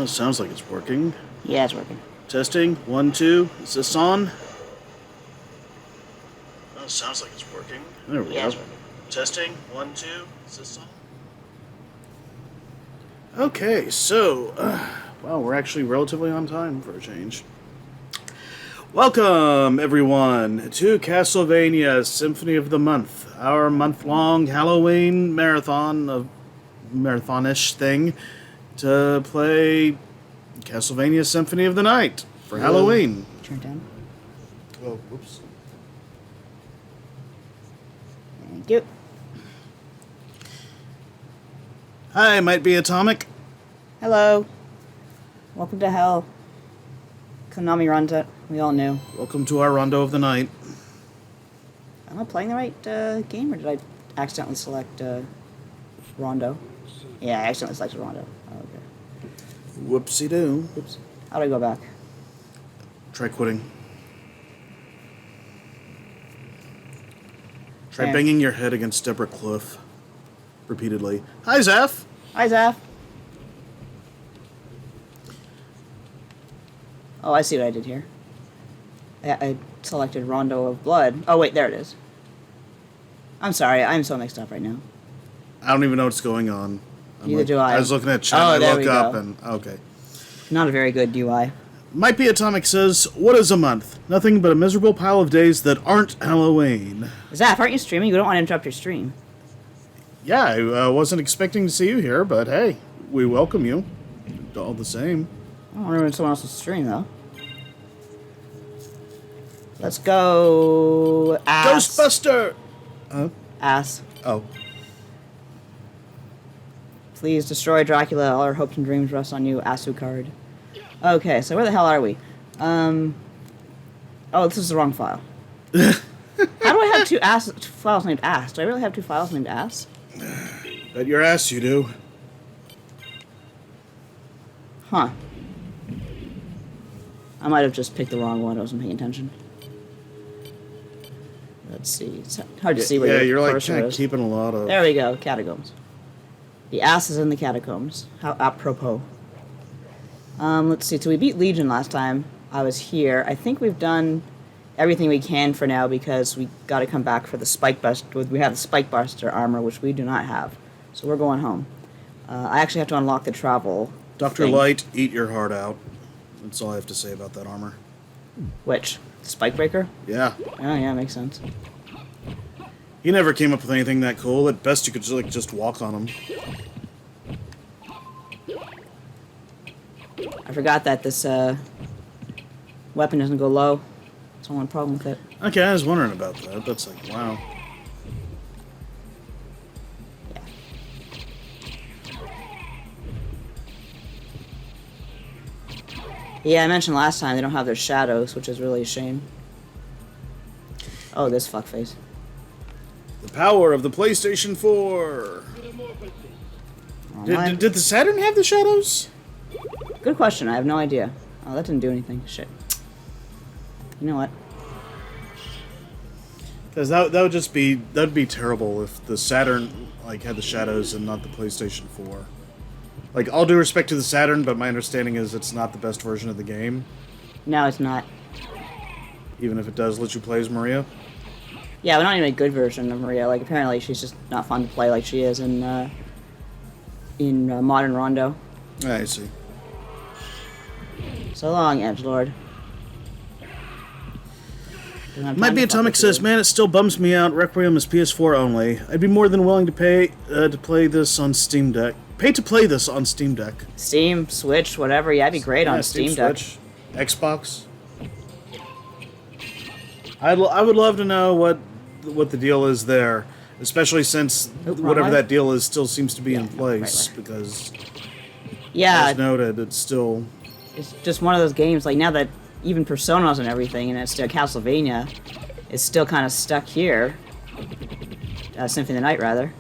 Oh, sounds like it's working. Yeah, it's working. Testing. 1, 2. Is this on? Oh, sounds like it's working. There we Yeah, go. it's working. Testing. 1, 2. Is this on? Okay, so, well, we're actually relatively on time for a change. Welcome, everyone, to Castlevania Symphony of the Month, our month-long Halloween marathonish thing to play Castlevania Symphony of the Night for Halloween. Turn it down. Oh, whoops. Thank you. Hi, might be Atomic. Hello. Welcome to hell. Konami runs it. We all knew. Welcome to our Rondo of the Night. Am I playing the right game, or did I accidentally select Rondo? Yeah, I accidentally selected Rondo. Oh, okay. Whoopsie-doo. Oops. How do I go back? Try quitting. Try Okay. banging your head against Deborah Cliff repeatedly. Hi, Zeph. Hi, Zaf. Oh, I see what I did here. I selected Rondo of Blood. Oh, wait, there it is. I'm sorry, I'm so mixed up right now. I don't even know what's going on. Neither do I. I was looking at chat. Oh, and I there look we up go. and okay. Not a very good UI. Might be Atomic says, "What is a month? Nothing but a miserable pile of days that aren't Halloween." Zaf, aren't you streaming? You don't want to interrupt your stream. Yeah, I wasn't expecting to see you here, but hey, we welcome you. All the same. I don't want to ruin someone else's stream, though. Let's go... Ass. Ghostbuster. Huh? Ass. Oh. Please destroy Dracula. All our hopes and dreams rest on you, Asu-card. Okay, so where the hell are we? Oh, this is the wrong file. How do I have two files named Ass? Do I really have two files named Ass? Bet your ass you do. Huh. I might have just picked the wrong one. I wasn't paying attention. Let's see. It's hard to see where Yeah, your you're like cursor kind of is. keeping a lot of. There we go. Catacombs. The ass is in the catacombs. How apropos. Let's see. So we beat Legion last time I was here. I think we've done everything we can for now because we got to come back for the Spike Buster. We have the Spike Buster armor, which we do not have. So we're going home. I actually have to unlock the travel Dr. thing. Light, eat your heart out. That's all I have to say about that armor. Which? Spike Breaker? Yeah. Oh, yeah, makes sense. He never came up with anything that cool. At best, you could just walk on him. I forgot that this weapon doesn't go low. That's the one problem with it. Okay, I was wondering about that. That's like, wow. Yeah, I mentioned last time they don't have their shadows, which is really a shame. Oh, this fuckface. The power of the PlayStation 4. Online? Did the Saturn have the shadows? Good question. I have no idea. Oh, that didn't do anything. Shit. You know what? Because that'd be terrible if the Saturn like had the shadows and not the PlayStation 4. Like, all due respect to the Saturn, but my understanding is it's not the best version of the game, No, it's not. even if it does let you play as Maria. Yeah, but not even a good version of Maria. Like, apparently she's just not fun to play like she is in Modern Rondo. I see. So long, Edgelord. Might be Atomic says, "Man, it still bums me out. Requiem is PS4 only. I'd be more than willing to pay to play this on Steam Deck. Pay to play this on Steam Deck. Steam, Switch, whatever. Yeah, it'd be great on Steam Deck. Switch, Xbox. I would love to know what the deal is there, especially since wrong whatever way. that deal is still seems to be in no, place right way. because, Yeah, as noted, it's still. it's just one of those games, like, now that even Persona's and everything, and it's still Castlevania, it's still kind of stuck here. Symphony of the Night, rather.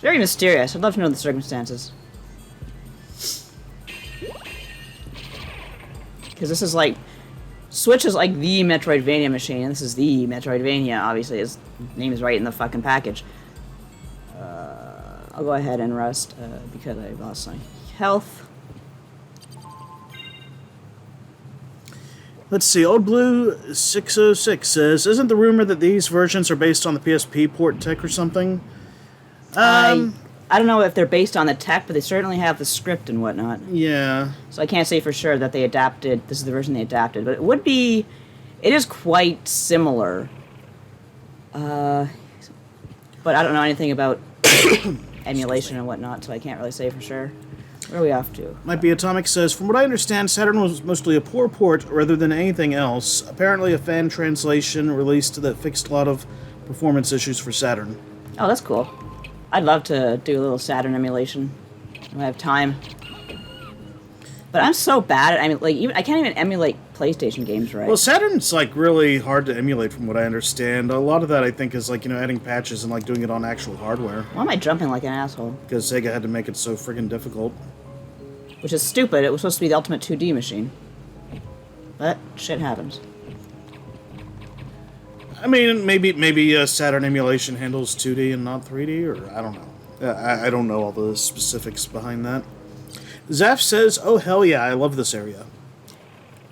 Very mysterious. I'd love to know the circumstances. Because this is like... Switch is like the Metroidvania machine, and this is the Metroidvania, obviously. His name is right in the fucking package. I'll go ahead and rest, because I lost my health. Let's see. Old Blue 606 says, "Isn't the rumor that these versions are based on the PSP port tech or something?" I don't know if they're based on the tech, but they certainly have the script and whatnot. Yeah. So I can't say for sure that they adapted. This is the version they adapted, but it would be. It is quite similar. But I don't know anything about emulation and whatnot, so I can't really say for sure. Where are we off to? Might be Atomic says, "From what I understand, Saturn was mostly a poor port rather than anything else. Apparently a fan translation released that fixed a lot of performance issues for Saturn." Oh, that's cool. I'd love to do a little Saturn emulation when I have time. But I'm so bad at I can't even emulate PlayStation games right. Well, Saturn's like really hard to emulate from what I understand. A lot of that I think is like, adding patches and like doing it on actual hardware. Why am I jumping like an asshole? Because Sega had to make it so friggin' difficult. Which is stupid. It was supposed to be the ultimate 2D machine. But shit happens. I mean, maybe Saturn emulation handles 2D and not 3D, or I don't know. I don't know all the specifics behind that. Zaf says, "Oh hell yeah, I love this area."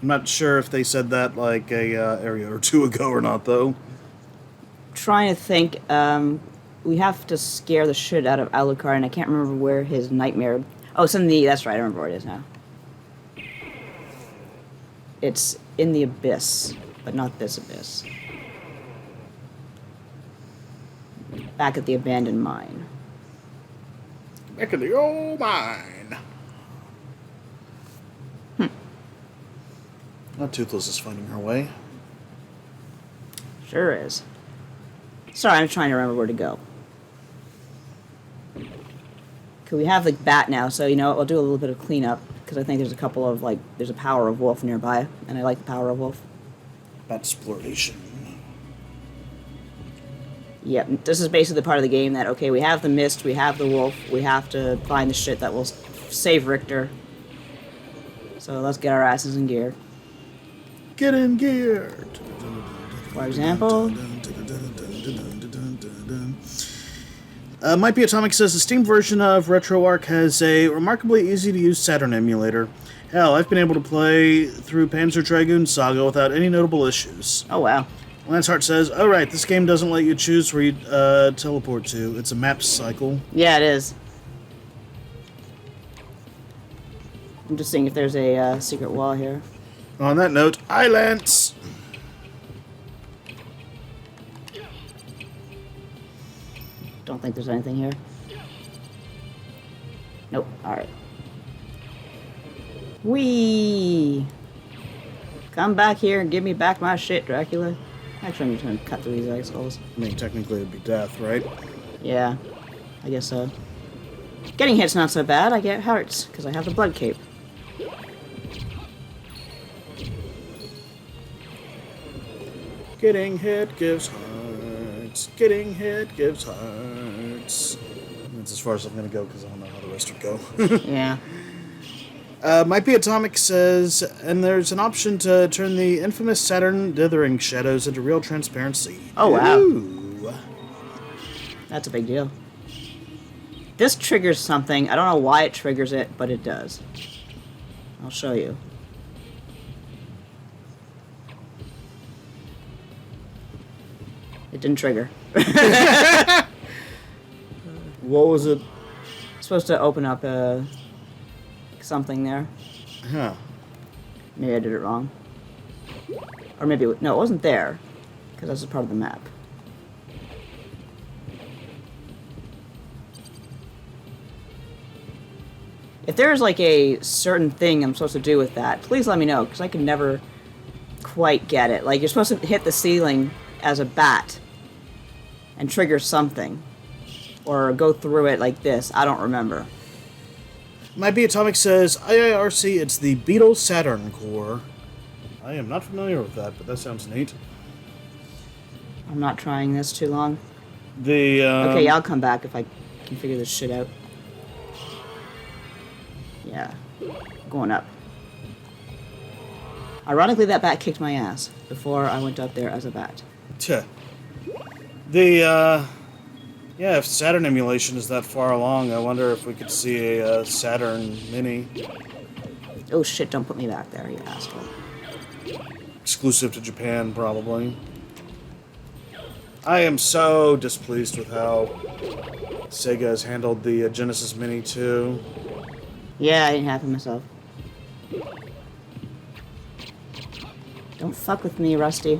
I'm not sure if they said that like a area or two ago or not, though. Trying to think. We have to scare the shit out of Alucard, and I can't remember where his nightmare. Oh, it's in the. That's right. I remember where it is now. It's in the abyss, but not this abyss. Back at the abandoned mine. Back in the old mine. Not Toothless is finding her way. Sure is. Sorry, I'm trying to remember where to go. Okay, we have the bat now, so we'll do a little bit of cleanup, because I think there's a couple of, there's a Power of Wolf nearby, and I like the Power of Wolf. Bat exploration. Yep, this is basically the part of the game that, okay, we have the mist, we have the wolf, we have to find the shit that will save Richter. So let's get our asses in gear. Get in gear. For example... Might be Atomic says, "The Steam version of RetroArch has a remarkably easy-to-use Saturn emulator. Hell, I've been able to play through Panzer Dragoon Saga without any notable issues." Oh, wow. Lanceheart says, "Oh right, this game doesn't let you choose where you teleport to. It's a map cycle." Yeah, it is. I'm just seeing if there's a secret wall here. On that note, Lance. Don't think there's anything here. Nope. Alright. Whee! Come back here and give me back my shit, Dracula. Actually, I'm just gonna cut through these assholes. I mean, technically it'd be death, right? Yeah, I guess so. Getting hit's not so bad. I get hearts, because I have the blood cape. Getting hit gives hearts. Getting hit gives hearts. That's as far as I'm going to go because I don't know how the rest would go. Yeah. Might be Atomic says, "And there's an option to turn the infamous Saturn dithering shadows into real transparency." Oh, wow. Ooh. That's a big deal. This triggers something. I don't know why it triggers it, but it does. I'll show you. It didn't trigger. What was it? It's supposed to open up something there. Huh. Maybe I did it wrong. Or maybe... No, it wasn't there. Because that's a part of the map. If there's like a certain thing I'm supposed to do with that, please let me know, because I can never quite get it. Like, you're supposed to hit the ceiling as a bat and trigger something. Or go through it like this. I don't remember. Might be Atomic says, "IIRC, it's the Beetle Saturn core." I am not familiar with that, but that sounds neat. I'm not trying this too long. The Okay, yeah, I'll come back if I can figure this shit out. Yeah. Going up. Ironically, that bat kicked my ass before I went up there as a bat. Yeah, if Saturn emulation is that far along, I wonder if we could see a Saturn Mini. Oh shit, don't put me back there, you asshole. exclusive to Japan, probably. I am so displeased with how Sega has handled the Genesis Mini 2. Yeah, I ain't happy myself. Don't fuck with me, Rusty.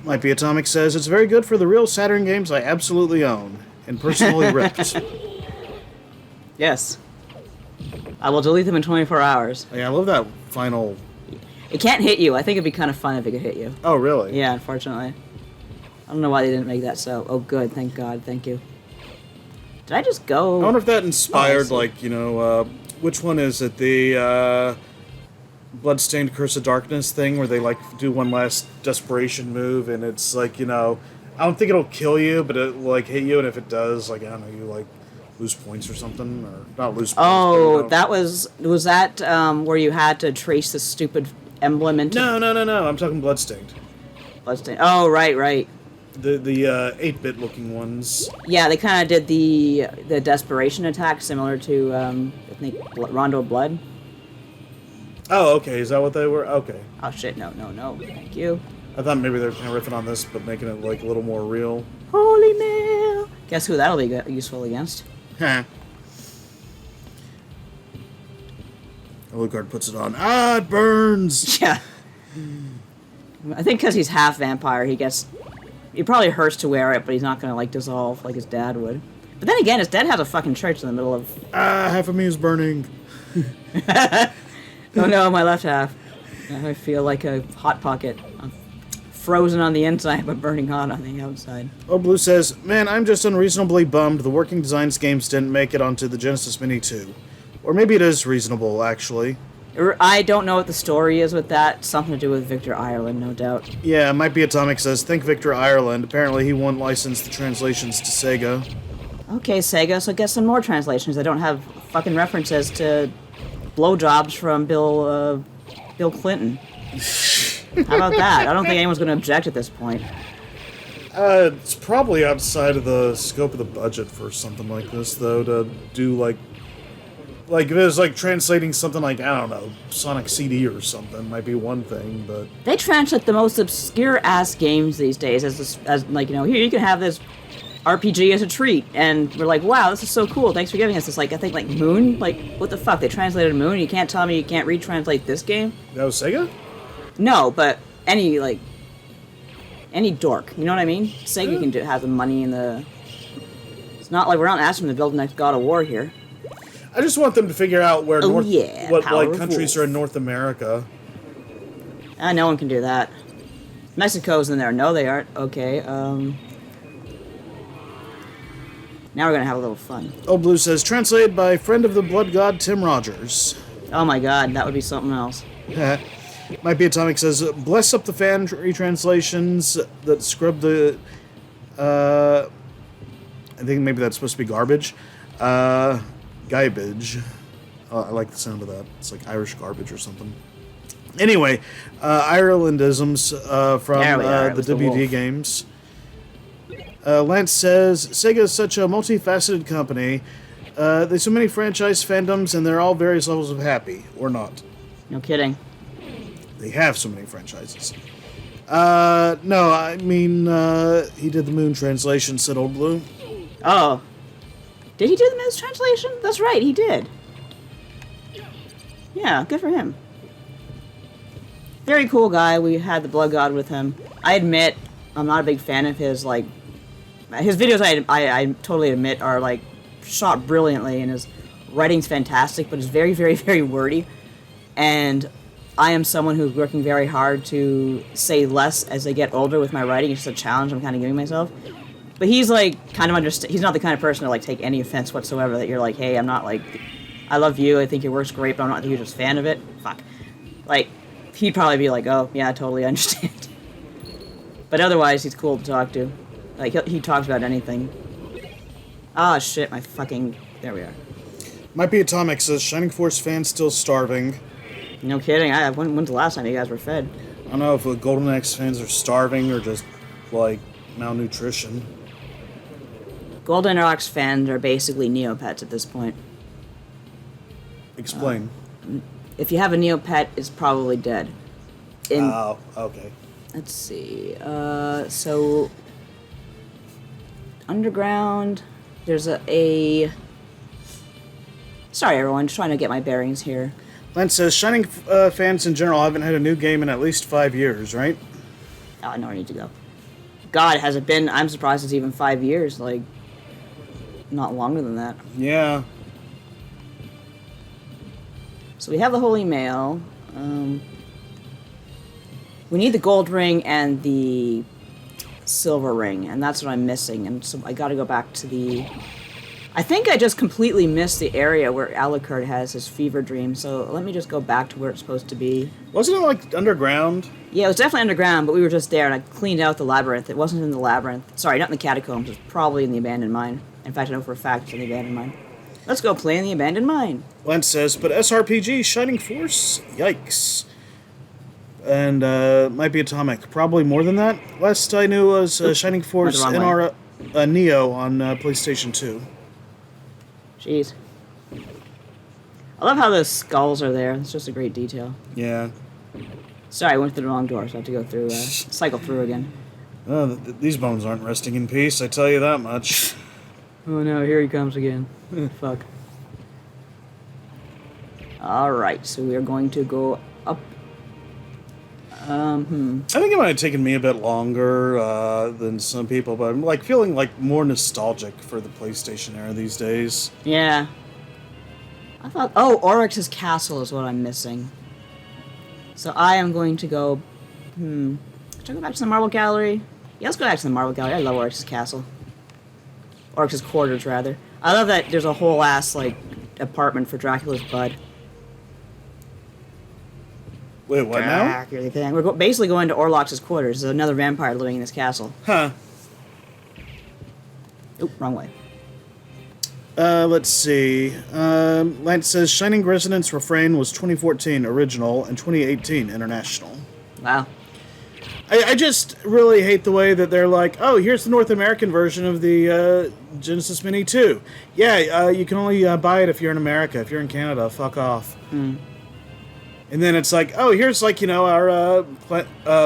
Might Be Atomic says, it's very good for the real Saturn games I absolutely own and personally ripped. Yes. I will delete them in 24 hours. Yeah, I love that final... It can't hit you. I think it'd be kind of fun if it could hit you. Oh, really? Yeah, unfortunately. I don't know why they didn't make that so. Oh, good. Thank God. Thank you. Did I just go... I wonder if that inspired, which one is it? The, Bloodstained Curse of Darkness thing, where they, do one last desperation move, and it's, I don't think it'll kill you, but it'll, hit you, and if it does, I don't know, you, lose points or something, or not lose points. Oh, that was that, where you had to trace the stupid emblem into... No, I'm talking Bloodstained. Bloodstained. Oh, right. The 8-bit looking ones. Yeah, they kind of did the desperation attack, similar to, I think, Rondo Blood. Oh, okay. Is that what they were? Okay. Oh, shit. No. Thank you. I thought maybe they were kind of riffing on this, but making it, a little more real. Holy mail! Guess who that'll be useful against? Huh. Alucard puts it on. Ah, it burns! Yeah. I think because he's half vampire, he probably hurts to wear it, but he's not going to, dissolve like his dad would. But then again, his dad has a fucking church in the middle of... Ah, half of me is burning. Oh no, my left half. I feel like a hot pocket. I'm frozen on the inside, but burning hot on the outside. Oh, Blue says, man, I'm just unreasonably bummed the Working Designs games didn't make it onto the Genesis Mini 2. Or maybe it is reasonable, actually. I don't know what the story is with that. Something to do with Victor Ireland, no doubt. Yeah, Might Be Atomic says, think Victor Ireland. Apparently he won't license the translations to Sega. Okay, Sega, so get some more translations that don't have fucking references to blowjobs from Bill Clinton. How about that? I don't think anyone's going to object at this point. It's probably outside of the scope of the budget for something like this, though, to do, if it was, translating something I don't know, Sonic CD or something, might be one thing, but... They translate the most obscure-ass games these days as here, you can have this RPG as a treat, and we're like, wow, this is so cool, thanks for giving us this, I think, Moon? What the fuck, they translated Moon, you can't tell me you can't retranslate this game? That was Sega? No, but any dork, you know what I mean? Sega can have the money and the... It's not like we're not asking them to build the next God of War here. I just want them to figure out where what countries Wolf. are in North America. No one can do that. Mexico's in there. No, they aren't. Okay, now we're gonna have a little fun. Oh, Blue says, translated by friend of the blood god Tim Rogers. Oh my god, that would be something else. Might Be Atomic says, bless up the fan retranslations that scrub the... I think maybe that's supposed to be garbage. Garbage. I like the sound of that. It's like Irish garbage or something. Anyway, Irelandisms from the WD games. Lance says, Sega is such a multifaceted company. There's so many franchise fandoms, and they're all various levels of happy. Or not. No kidding. They have so many franchises. No, I mean, he did the Moon translation, said Old Blue. Oh. Did he do the Moon's translation? That's right, he did. Yeah, good for him. Very cool guy. We had the Blood God with him. I admit, I'm not a big fan of his, his videos I totally admit are, shot brilliantly, and his writing's fantastic, but it's very, very, very wordy. And I am someone who's working very hard to say less as I get older with my writing. It's just a challenge I'm kind of giving myself. But he's, he's not the kind of person to, take any offense whatsoever, that you're like, hey, I'm not, I love you, I think your work's great, but I'm not the hugest fan of it. Fuck. He'd probably be like, oh, yeah, I totally understand. But otherwise, he's cool to talk to. He talks about anything. Ah, shit, my fucking... There we are. Might Be Atomic says, Shining Force fans still starving. No kidding. When's the last time you guys were fed? I don't know if the Golden Axe fans are starving or just, malnutrition. Golden Axe fans are basically Neopets at this point. Explain. If you have a Neopet, it's probably dead. Oh, okay. Let's see. So underground, there's a. Sorry, everyone. Just trying to get my bearings here. Lance says, Shining fans in general haven't had a new game in at least 5 years, right? Oh, I know where I need to go. God, has it been? I'm surprised it's even 5 years. Like, not longer than that. Yeah. So we have the Holy Mail. We need the gold ring and the silver ring, and that's what I'm missing. And so I got to go back to the. I think I just completely missed the area where Alucard has his fever dream. So let me just go back to where it's supposed to be. Wasn't it like underground? Yeah, it was definitely underground, but we were just there, and I cleaned out the labyrinth. It wasn't in the labyrinth. Sorry, not in the catacombs. It was probably in the abandoned mine. In fact, I know for a fact it's in the abandoned mine. Let's go play in the abandoned mine. Lance says, but SRPG, Shining Force? Yikes. And might be Atomic. Probably more than that. Last I knew was Shining Force NR Neo on PlayStation 2. Jeez. I love how the skulls are there. It's just a great detail. Yeah. Sorry, I went through the wrong door, so I have to go through, cycle through again. These bones aren't resting in peace, I tell you that much. Oh no, here he comes again. Fuck. Alright, so we are going to go up. I think it might have taken me a bit longer than some people, but I'm like feeling like more nostalgic for the PlayStation era these days. Yeah. I thought, oh, Oryx's castle is what I'm missing. So I am going to go, should I go back to the Marble Gallery? Yeah, let's go back to the Marble Gallery. I love Oryx's castle. Oryx's quarters, rather. I love that there's a whole ass, like, apartment for Dracula's bud. Wait, what now? We're basically going to Orlox's quarters. There's another vampire living in this castle. Huh. Oop, wrong way. Let's see. Lance says Shining Resonance Refrain was 2014 original and 2018 international. Wow. I just really hate the way that they're like, oh, here's the North American version of the Genesis Mini 2. Yeah, you can only buy it if you're in America. If you're in Canada, fuck off. And then it's like, oh, here's like, our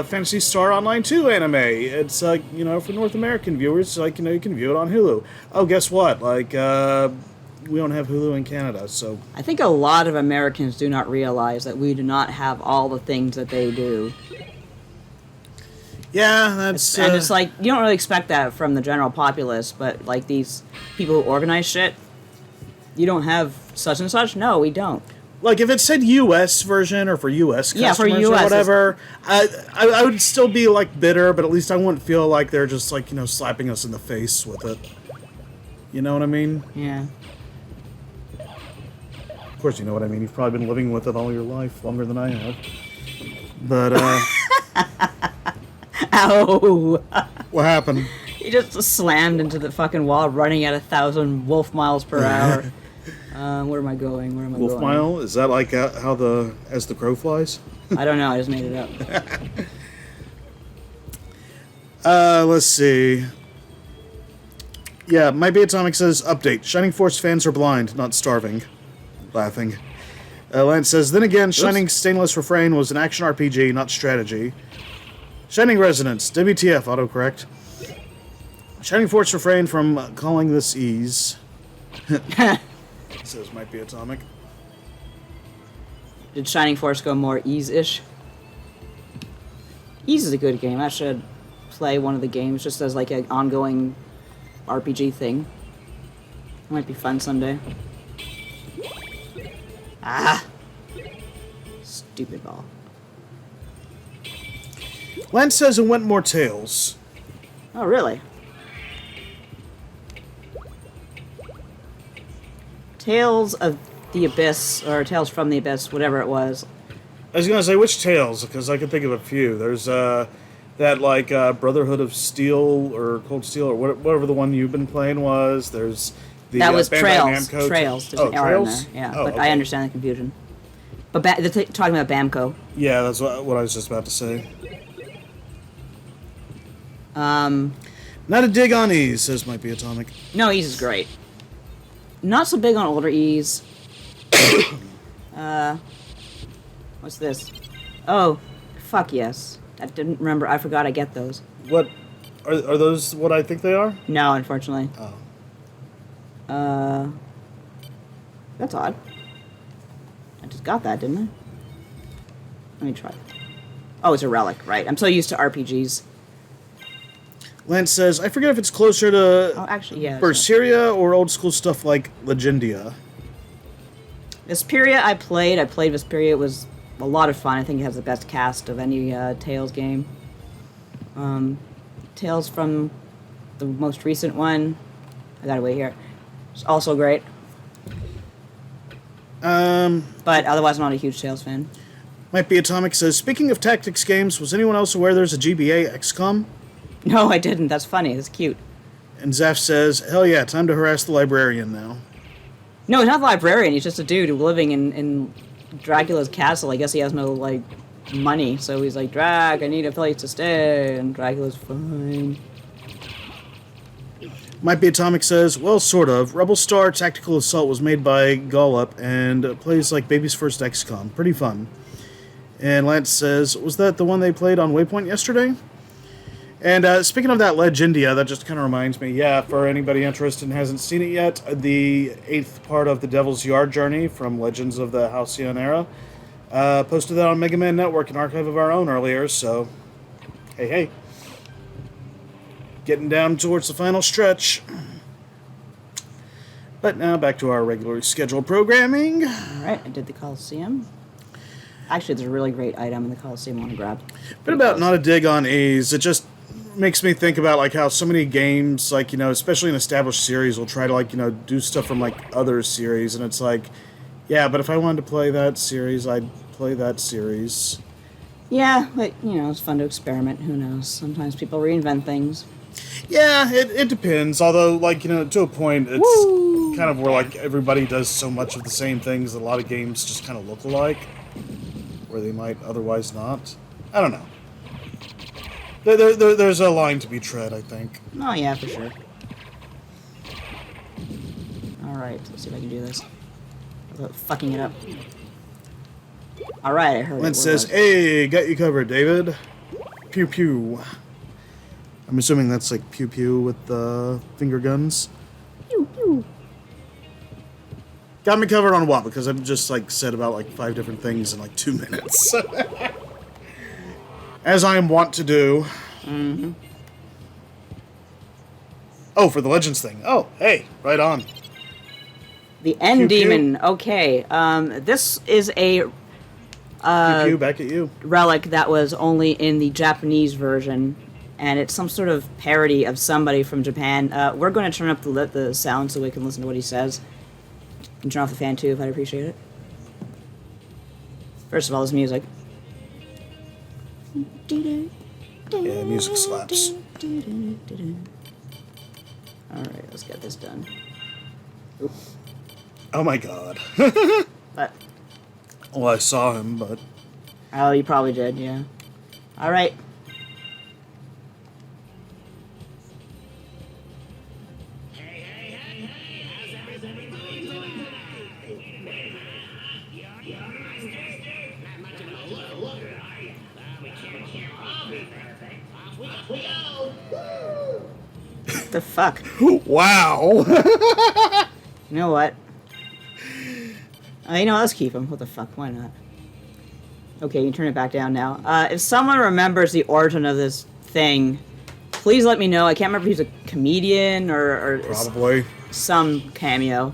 Phantasy Star Online 2 anime. It's like, for North American viewers, like, you can view it on Hulu. Oh, guess what? Like, we don't have Hulu in Canada, so. I think a lot of Americans do not realize that we do not have all the things that they do. Yeah, that's... And it's like, you don't really expect that from the general populace, but like these people who organize shit, you don't have such and such? No, we don't. Like, if it said U.S. version or for U.S. customers for US, or whatever, I would still be, like, bitter, but at least I wouldn't feel like they're just, like, slapping us in the face with it. You know what I mean? Yeah. Of course you know what I mean. You've probably been living with it all your life, longer than I have. But, Ow! What happened? He just slammed into the fucking wall, running at 1,000 wolf miles per hour. Where am I going? Wolf mile? Is that like how as the crow flies? I don't know. I just made it up. Let's see. Yeah, My Be Atomic says, update. Shining Force fans are blind, not starving. Laughing. Lance says, then again, Shining Stainless Refrain was an action RPG, not strategy. Shining Resonance, WTF, autocorrect. Shining Force refrain from calling this ease. Says Might Be Atomic. Did Shining Force go more ease-ish? Ease is a good game. I should play one of the games just as like an ongoing RPG thing. It might be fun someday. Ah! Stupid ball. Lance says it went more Tails. Oh, really? Tales of the Abyss, or Tales from the Abyss, whatever it was. I was going to say, which Tales? Because I could think of a few. There's that, like, Brotherhood of Steel, or Cold Steel, or whatever the one you've been playing was. There's the... That was Bandai Trails. Namco Trails. There's an error in there. Yeah, but okay. I understand the confusion. But they're talking about Bamco. Yeah, that's what I was just about to say. Not a dig on Ease, says Might Be Atomic. No, Ease is great. Not so big on older Ease. What's this? Oh, fuck yes. I didn't remember. I forgot I get those. What are those? What I think they are? No, unfortunately. Oh. That's odd. I just got that, didn't I? Let me try. Oh, it's a relic, right. I'm so used to RPGs. Lance says, I forget if it's closer to Oh, actually, yeah. Berseria or old school stuff like Legendia. Vesperia I played Vesperia. It was a lot of fun. I think it has the best cast of any Tales game. Tales from the most recent one. I gotta wait here. It's also great. But otherwise, I'm not a huge Tales fan. Might be Atomic says, speaking of tactics games, was anyone else aware there's a GBA XCOM? No, I didn't. That's funny. That's cute. And Zaf says, hell yeah, time to harass the librarian now. No, he's not the librarian. He's just a dude living in Dracula's castle. I guess he has no, like, money. So he's like, Drac, I need a place to stay. And Dracula's fine. Might be Atomic says, well, sort of. Rebel Star Tactical Assault was made by Gollop and plays like baby's first XCOM. Pretty fun. And Lance says, was that the one they played on Waypoint yesterday? And speaking of that Legendia, that just kind of reminds me, yeah, for anybody interested and hasn't seen it yet, the 8th part of the Devil's Yard journey from Legends of the Halcyon era, posted that on Mega Man Network, an archive of our own earlier, so hey. Getting down towards the final stretch. But now back to our regularly scheduled programming. Alright, I did the Coliseum. Actually, there's a really great item in the Coliseum I want to grab. Bit about not a dig on A's. It just makes me think about like how so many games, like, you know, especially an established series, will try to, like, you know, do stuff from like other series, and it's like, yeah, but if I wanted to play that series, I'd play that series. Yeah, but, you know, it's fun to experiment. Who knows? Sometimes people reinvent things. Yeah, it depends. Although, like, you know, to a point, it's kind of where, like, everybody does so much of the same things, a lot of games just kind of look alike, where they might otherwise not. I don't know. There's a line to be tread, I think. Oh, yeah, for sure. Alright, let's see if I can do this without fucking it up. Alright, I heard Lance it. says, hey, got you covered, David. Pew pew. I'm assuming that's like pew pew with the finger guns. Pew pew. Got me covered on what? Because I've just like said about like 5 different things in like 2 minutes. As I am wont to do. Mm-hmm. Oh, for the Legends thing. Oh, hey, right on. The End Pew, pew. Demon. Okay. This is a Pew pew, back at you. relic that was only in the Japanese version, and it's some sort of parody of somebody from Japan. We're going to turn up the sound so we can listen to what he says. You can turn off the fan too if I'd appreciate it. First of all, this music. Yeah, music slaps. Alright, let's get this done. Oh my god. But, Well, I saw him, but... oh, you probably did, yeah. Alright. The fuck? Wow! You know what? You know, let's keep him. What the fuck? Why not? Okay, you can turn it back down now. If someone remembers the origin of this thing, please let me know. I can't remember if he's a comedian or Probably. some cameo.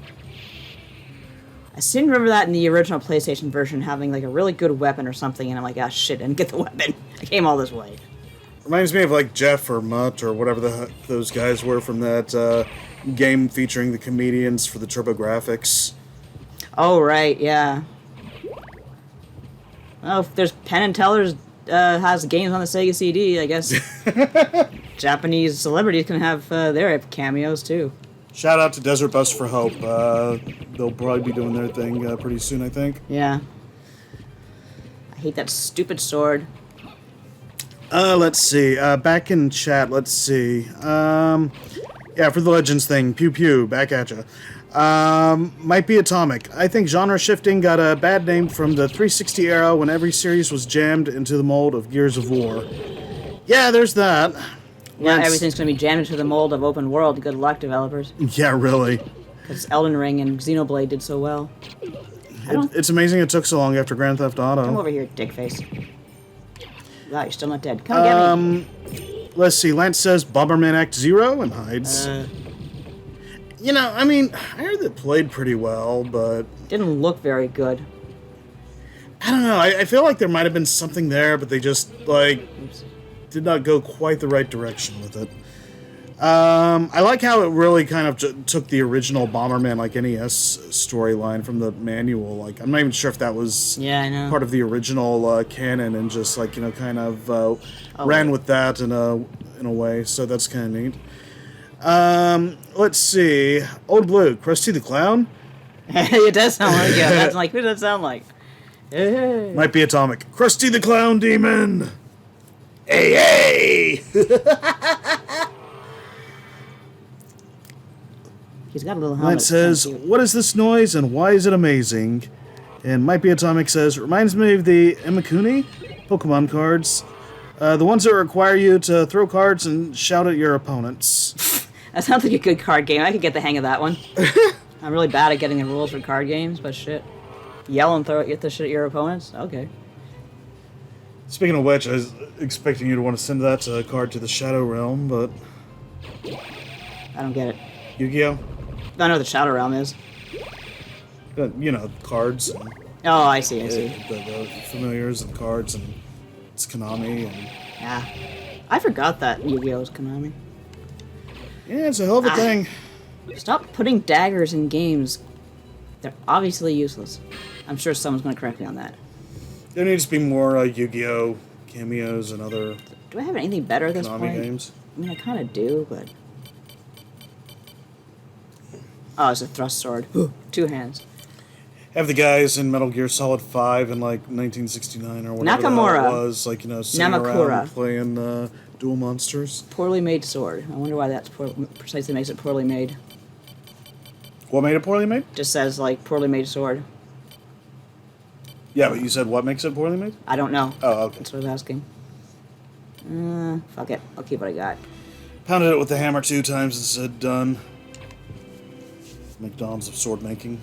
I seem to remember that in the original PlayStation version, having like a really good weapon or something, and I'm like, ah, shit, I didn't get the weapon. I came all this way. Reminds me of like Jeff or Mutt or whatever the heck those guys were from that game featuring the comedians for the TurboGrafx. Oh, right, yeah. Well, if there's Penn and Teller's has games on the Sega CD, I guess Japanese celebrities can have their cameos too. Shout out to Desert Bus for Hope. They'll probably be doing their thing pretty soon, I think. Yeah. I hate that stupid sword. Let's see. Back in chat, let's see. Yeah, for the Legends thing, pew pew, back at ya. Might be Atomic. I think genre shifting got a bad name from the 360 era when every series was jammed into the mold of Gears of War. Yeah, there's that. Yeah, everything's going to be jammed into the mold of open world. Good luck, developers. Yeah, really. Because Elden Ring and Xenoblade did so well. It's amazing it took so long after Grand Theft Auto. Come over here, dickface. Wow, you're still not dead. Come get me. Let's see. Lance says Bomberman Act 0 and hides. You know, I mean, I heard that played pretty well, but... Didn't look very good. I don't know. I feel like there might have been something there, but they just, like, did not go quite the right direction with it. I like how it really kind of took the original Bomberman, like, NES storyline from the manual. Like, I'm not even sure if that was I know. part of the original canon and just, like, you know, kind of ran with that in a way. So that's kind of neat. Let's see. Old Blue, Krusty the Clown? It does sound like it. That's like, who does that sound like? Hey. Might be Atomic. Krusty the Clown Demon! Hey, hey! He's got a little helmet. It says, what is this noise and why is it amazing? And Might Be Atomic says, reminds me of the Imakuni Pokemon cards. The ones that require you to throw cards and shout at your opponents. That sounds like a good card game. I could get the hang of that one. I'm really bad at getting the rules for card games, but shit. Yell and get the shit at your opponents? Okay. Speaking of which, I was expecting you to want to send that card to the Shadow Realm, but... I don't get it. Yu-Gi-Oh? I don't know what the Shadow Realm is. You know, cards. And, Oh, I see. the familiars and cards, and it's Konami, and... Yeah. I forgot that Yu-Gi-Oh! Was Konami. Yeah, it's a hell of a thing. Stop putting daggers in games. They're obviously useless. I'm sure someone's going to correct me on that. There needs to be more Yu-Gi-Oh! Cameos and other Do I have anything better at this Konami point? games. I mean, I kind of do, but... Oh, it's a thrust sword. 2 hands. Have the guys in Metal Gear Solid 5 in, like, 1969 or whatever the hell Nakamura. it was, like, you know, sitting Namakura. around playing Duel Monsters. Poorly made sword. I wonder why that's precisely makes it poorly made. What made it poorly made? Just says, like, poorly made sword. Yeah, but you said what makes it poorly made? I don't know. Oh, okay. That's what I was asking. Fuck it. I'll keep what I got. Pounded it with the hammer 2 times and said done. McDonald's of sword making.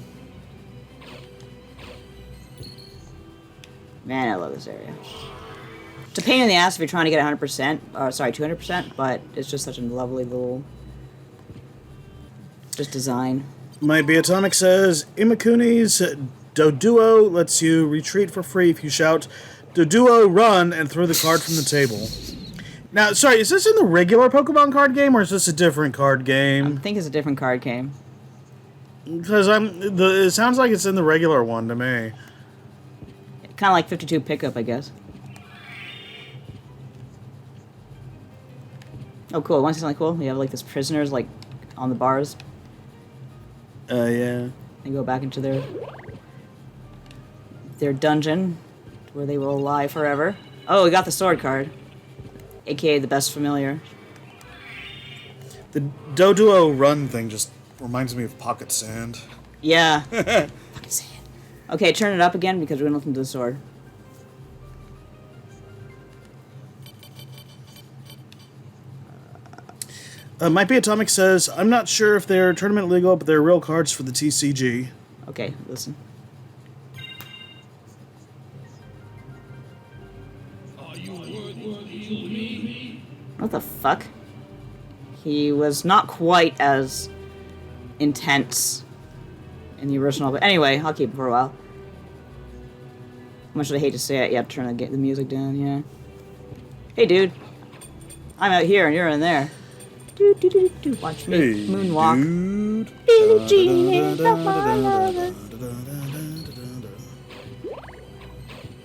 Man, I love this area. It's a pain in the ass if you're trying to get 100%, or sorry, 200%, but it's just such a lovely little, just design. Might Be Atomic says, Imakuni's Doduo lets you retreat for free if you shout, Doduo run, and throw the card from the table. Now, sorry, is this in the regular Pokemon card game, or is this a different card I game? think it's a different card game. Because it sounds like it's in the regular one to me. Kind of like 52 pickup, I guess. Oh, cool. Want to see something cool? You have, like, this prisoners, like, on the bars. Yeah. They go back into their dungeon, where they will lie forever. Oh, we got the sword card. AKA the best familiar. The Doduo run thing just reminds me of Pocket Sand. Yeah. Fucking sand. Okay, turn it up again because we're gonna listen to the sword. Might Be Atomic says, I'm not sure if they're tournament legal, but they're real cards for the TCG. Okay, listen. What the fuck? He was not quite as intense in the original, but anyway, I'll keep it for a while. Much would I hate to say it, you have to turn the music down, yeah. Hey, dude. I'm out here and you're in there. Do, do, do, do. Watch me Hey, moonwalk. dude. Be the genie of my lover.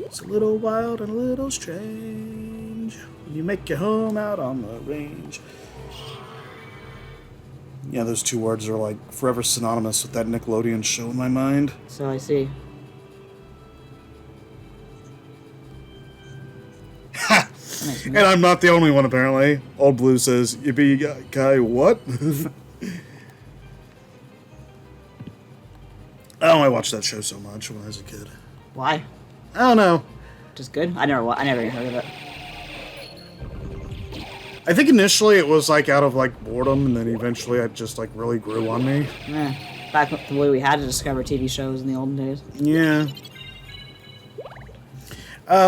It's a little wild and a little strange when you make your home out on the range. Yeah, those 2 words are like forever synonymous with that Nickelodeon show in my mind. So I see. Nice, And I'm not the only one, apparently. Old Blue says, yippee guy, what? Oh, I watched that show so much when I was a kid. Why? I don't know. Just good? I never even heard of it. I think initially it was like out of like boredom, and then eventually it just like really grew on me. Back the way we had to discover TV shows in the olden days. Yeah.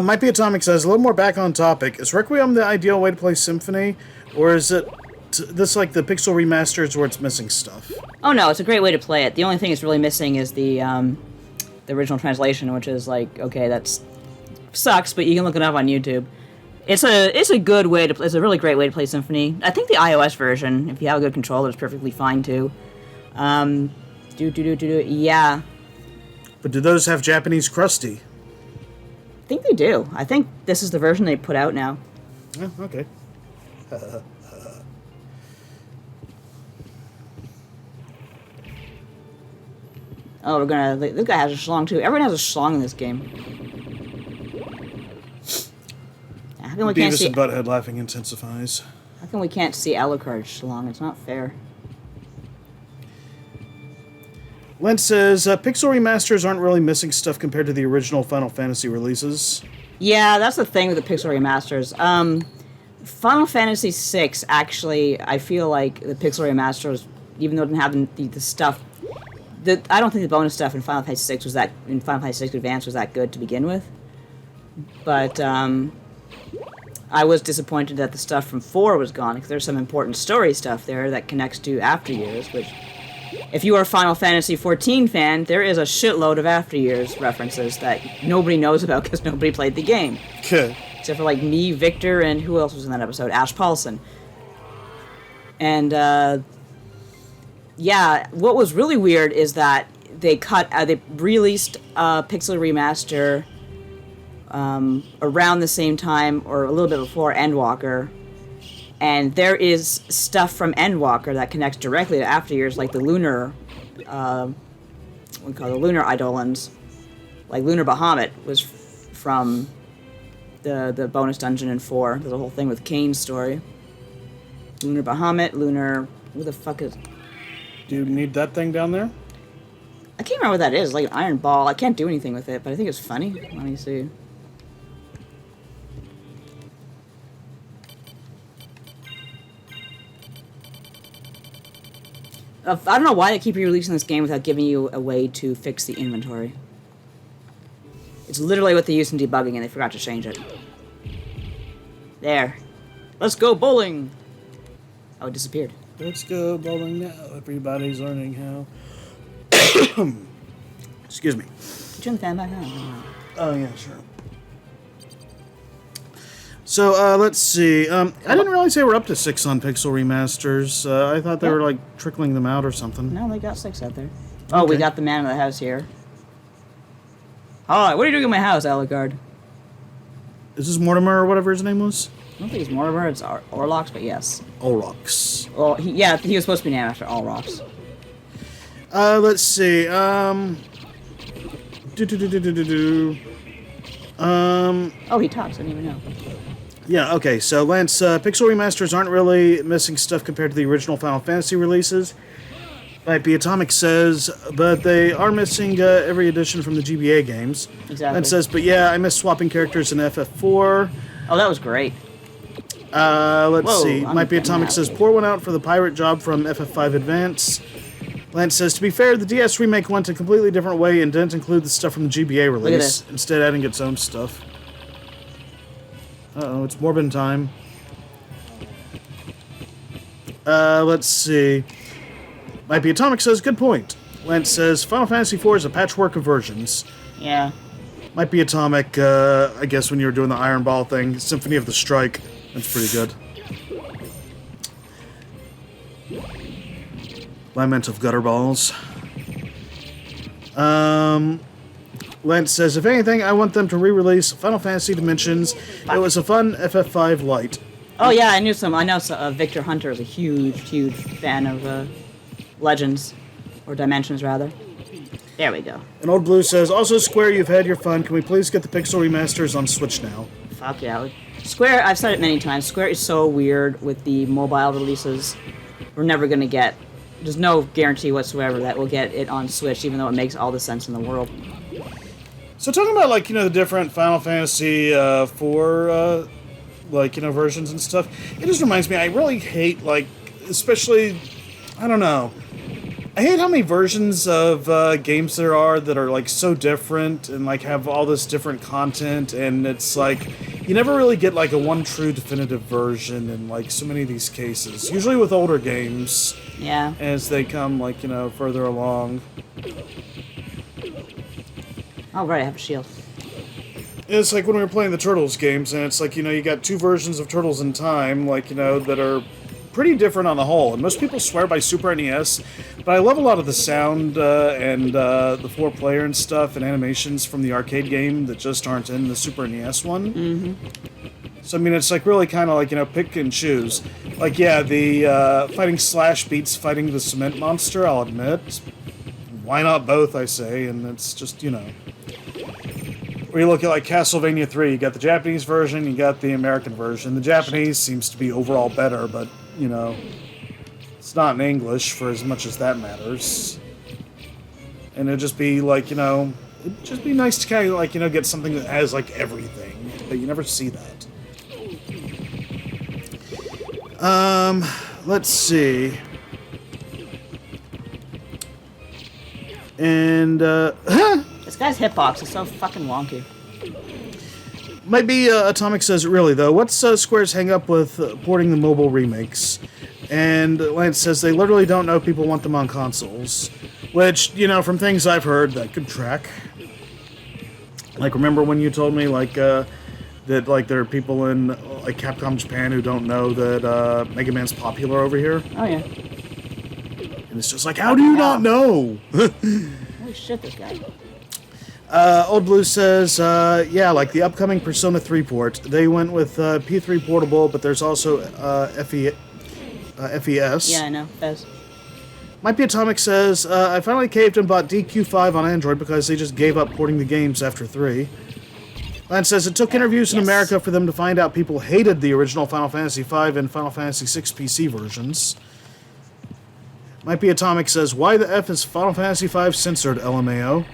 Might Be Atomic says, a little more back on topic. Is Requiem the ideal way to play Symphony? Or is it this like the pixel remasters where it's missing stuff? Oh no, it's a great way to play it. The only thing it's really missing is the original translation, which is like, okay, that's sucks, but you can look it up on YouTube. It's a good way to play. It's a really great way to play Symphony. I think the iOS version, if you have a good controller, is perfectly fine too. Yeah. But do those have Japanese crusty? I think they do. I think this is the version they put out now. Oh, okay. Oh, this guy has a schlong too. Everyone has a schlong in this game. How come we can't Beavis see? and Butthead laughing intensifies. How come we can't see Alucard's schlong? It's not fair. Lent says, pixel remasters aren't really missing stuff compared to the original Final Fantasy releases. Yeah, that's the thing with the pixel remasters. Final Fantasy VI, actually, I feel like the pixel remasters, even though it didn't have the stuff, I don't think the bonus stuff in Final Fantasy VI in Final Fantasy VI Advance was that good to begin with. But I was disappointed that the stuff from 4 was gone, because there's some important story stuff there that connects to After Years, which, if you are a Final Fantasy XIV fan, there is a shitload of After Years references that nobody knows about because nobody played the game. Okay. Except for, like, me, Victor, and who else was in that episode? Ash Paulson. And, yeah, what was really weird is that they released a Pixel Remaster around the same time, or a little bit before Endwalker, and there is stuff from Endwalker that connects directly to After Years, like the Lunar, what we call the Lunar Eidolons. Like Lunar Bahamut was from the bonus dungeon in 4. There's a whole thing with Kane's story. Lunar Bahamut, who the fuck is... Do you need that thing down there? I can't remember what that is. It's like an iron ball. I can't do anything with it, but I think it's funny. Let me see. I don't know why they keep re-releasing this game without giving you a way to fix the inventory. It's literally what they used in debugging, and they forgot to change it. There. Let's go bowling! Oh, it disappeared. Let's go bowling now. Everybody's learning how. Excuse me. Turn the fan back on. Oh, yeah, sure. So, let's see. I didn't realize they were up to 6 on Pixel Remasters. I thought they were, like, trickling them out or something. No, they got 6 out there. Oh, Okay. we got the man of the house here. Hi, what are you doing in my house, Alucard? Is this Mortimer or whatever his name was? I don't think it's Mortimer, it's Orlox, but yes. Olrox. Well, he was supposed to be named after Olrox. Let's see. Oh, he talks, I didn't even know. Yeah, okay, so Lance, Pixel Remasters aren't really missing stuff compared to the original Final Fantasy releases. Might Be Atomic says, but they are missing every edition from the GBA games. Exactly. Lance says, but yeah, I miss swapping characters in FF4. Oh, that was great. Let's see. I'm Might Be getting Atomic out. says, pour one out for the pirate job from FF5 Advance. Lance says, to be fair, the DS remake went a completely different way and didn't include the stuff from the GBA release, this. instead adding its own stuff. Uh-oh, it's Morbin time. Let's see. Might Be Atomic says, good point. Lance says, Final Fantasy IV is a patchwork of versions. Yeah. Might Be Atomic, I guess when you were doing the Iron Ball thing, Symphony of the Strike. That's pretty good. Lament of Gutter Balls. Lance says, if anything, I want them to re-release Final Fantasy Dimensions. It was a fun FF5 light. Oh, yeah, I know Victor Hunter is a huge fan of Legends, or Dimensions, rather. There we go. And Old Blue says, also Square, you've had your fun. Can we please get the Pixel remasters on Switch now? Fuck yeah. Square, I've said it many times, Square is so weird with the mobile releases. We're never going to get there's no guarantee whatsoever that we'll get it on Switch, even though it makes all the sense in the world. So talking about, like, the different Final Fantasy 4, versions and stuff, it just reminds me, I really hate, especially, I don't know, I hate how many versions of games there are that are, so different and, have all this different content, and it's, you never really get, a one true definitive version in, so many of these cases. Usually with older games. Yeah. As they come, further along. Oh, right, I have a shield. It's like when we were playing the Turtles games, and it's you got two versions of Turtles in Time, that are pretty different on the whole. And most people swear by Super NES, but I love a lot of the sound and the 4-player and stuff and animations from the arcade game that just aren't in the Super NES one. Mm-hmm. So, I mean, it's really kind of pick and choose. The fighting Slash beats fighting the cement monster, I'll admit. Why not both, I say, and it's just, Where you look at Castlevania 3, you got the Japanese version, you got the American version. The Japanese seems to be overall better, but, it's not in English for as much as that matters. And it'd just be it'd just be nice to kind of, get something that has, everything, but you never see that. Let's see. And, This guy's hitbox is so fucking wonky. Might be Atomic says, really, though, what's Square's hang up with porting the mobile remakes? And Lance says they literally don't know people want them on consoles. Which, from things I've heard, that could track. Remember when you told me, that, there are people in, Capcom Japan who don't know that Mega Man's popular over here? Oh, yeah. And it's just how do you not know? Holy shit, this guy. Old Blue says, yeah, the upcoming Persona 3 port. They went with P3 Portable, but there's also FES. Yeah, I know. Fez. Might be Atomic says, I finally caved and bought DQ5 on Android because they just gave up porting the games after 3. Lance says, it took interviews in America for them to find out people hated the original Final Fantasy V and Final Fantasy VI PC versions. Might be Atomic says, why the F is Final Fantasy V censored, LMAO?